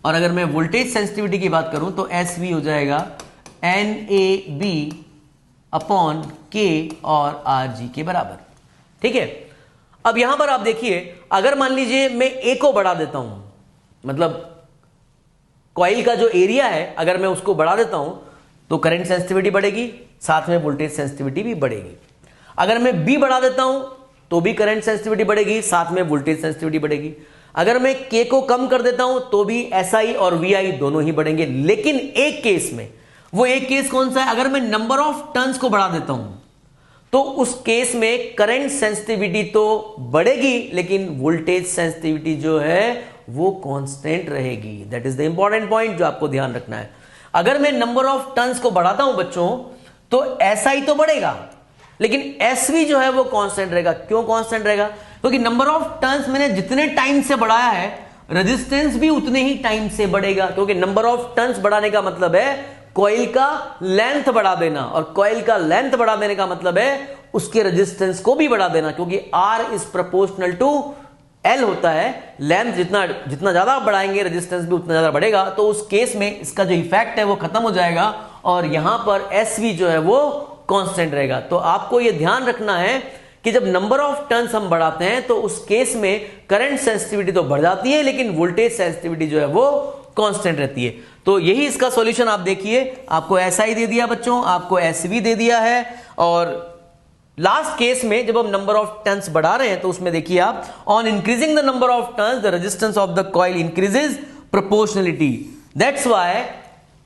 और अगर मैं वोल्टेज सेंसिटिविटी की बात करूं तो SV हो जाएगा NAB/K और RG के बराबर। ठीक है, अब यहां पर आप देखिए, अगर मान लीजिए मैं A को बढ़ा देता हूं, मतलब कॉइल का जो एरिया है अगर मैं उसको बढ़ा देता हूं तो करंट सेंसिटिविटी बढ़ेगी, साथ में वोल्टेज सेंसिटिविटी भी बढ़ेगी। अगर मैं B बढ़ा देता हूं तो भी करंट सेंसिटिविटी बढ़ेगी, साथ में वोल्टेज सेंसिटिविटी बढ़ेगी। अगर मैं K को कम कर देता हूं तो भी SI और VI दोनों ही बढ़ेंगे। लेकिन एक केस में, वो एक केस कौन सा है, अगर मैं नंबर ऑफ टर्न्स को बढ़ा देता हूं तो उस केस में करंट सेंसिटिविटी तो बढ़ेगी लेकिन वोल्टेज सेंसिटिविटी जो है वो कांस्टेंट रहेगी। That is the important point जो आपको ध्यान रखना है। अगर मैं नंबर ऑफ टर्न्स को बढ़ाता हूं बच्चों तो SI तो बढ़ेगा लेकिन SV जो है वो कांस्टेंट रहेगा। क्यों कांस्टेंट रहेगा, क्योंकि नंबर ऑफ टर्न्स मैंने जितने टाइम से बढ़ाया है रेजिस्टेंस भी उतने ही टाइम से बढ़ेगा, क्योंकि नंबर ऑफ टर्न्स बढ़ाने का मतलब है कॉइल का लेंथ बढ़ा देना, और कॉइल का लेंथ बढ़ा देने का मतलब है उसके रेजिस्टेंस को भी बढ़ा देना, क्योंकि R is proportional to L होता है। लेंथ जितना जितना ज्यादा आप बढ़ाएंगे रेजिस्टेंस भी उतना ज्यादा बढ़ेगा। तो उस केस में इसका जो इफेक्ट है वो खत्म हो जाएगा और यहां पर SV जो है वो कांस्टेंट रहेगा। तो आपको यह ध्यान रखना है कि जब नंबर ऑफ टर्न्स हम बढ़ाते हैं तो उस केस में करंट सेंसिटिविटी तो बढ़ जाती है लेकिन वोल्टेज सेंसिटिविटी जो है वो कांस्टेंट रहती है। तो यही इसका सॉल्यूशन आप देखिए, आपको SI दे दिया बच्चों, आपको SV दे दिया है, और लास्ट केस में जब हम नंबर ऑफ टर्न्स बढ़ा रहे हैं तो उसमें देखिए आप, on increasing the number of turns the resistance of the coil increases proportionality, that's why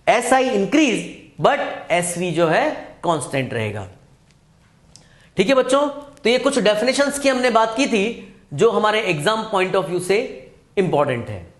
SI increase but SV जो है कांस्टेंट रहेगा। ठीक है बच्चों, तो ये कुछ डेफिनेशंस की हमने बात की थी जो हमारे एग्जाम पॉइंट ऑफ व्यू से इंपॉर्टेंट है।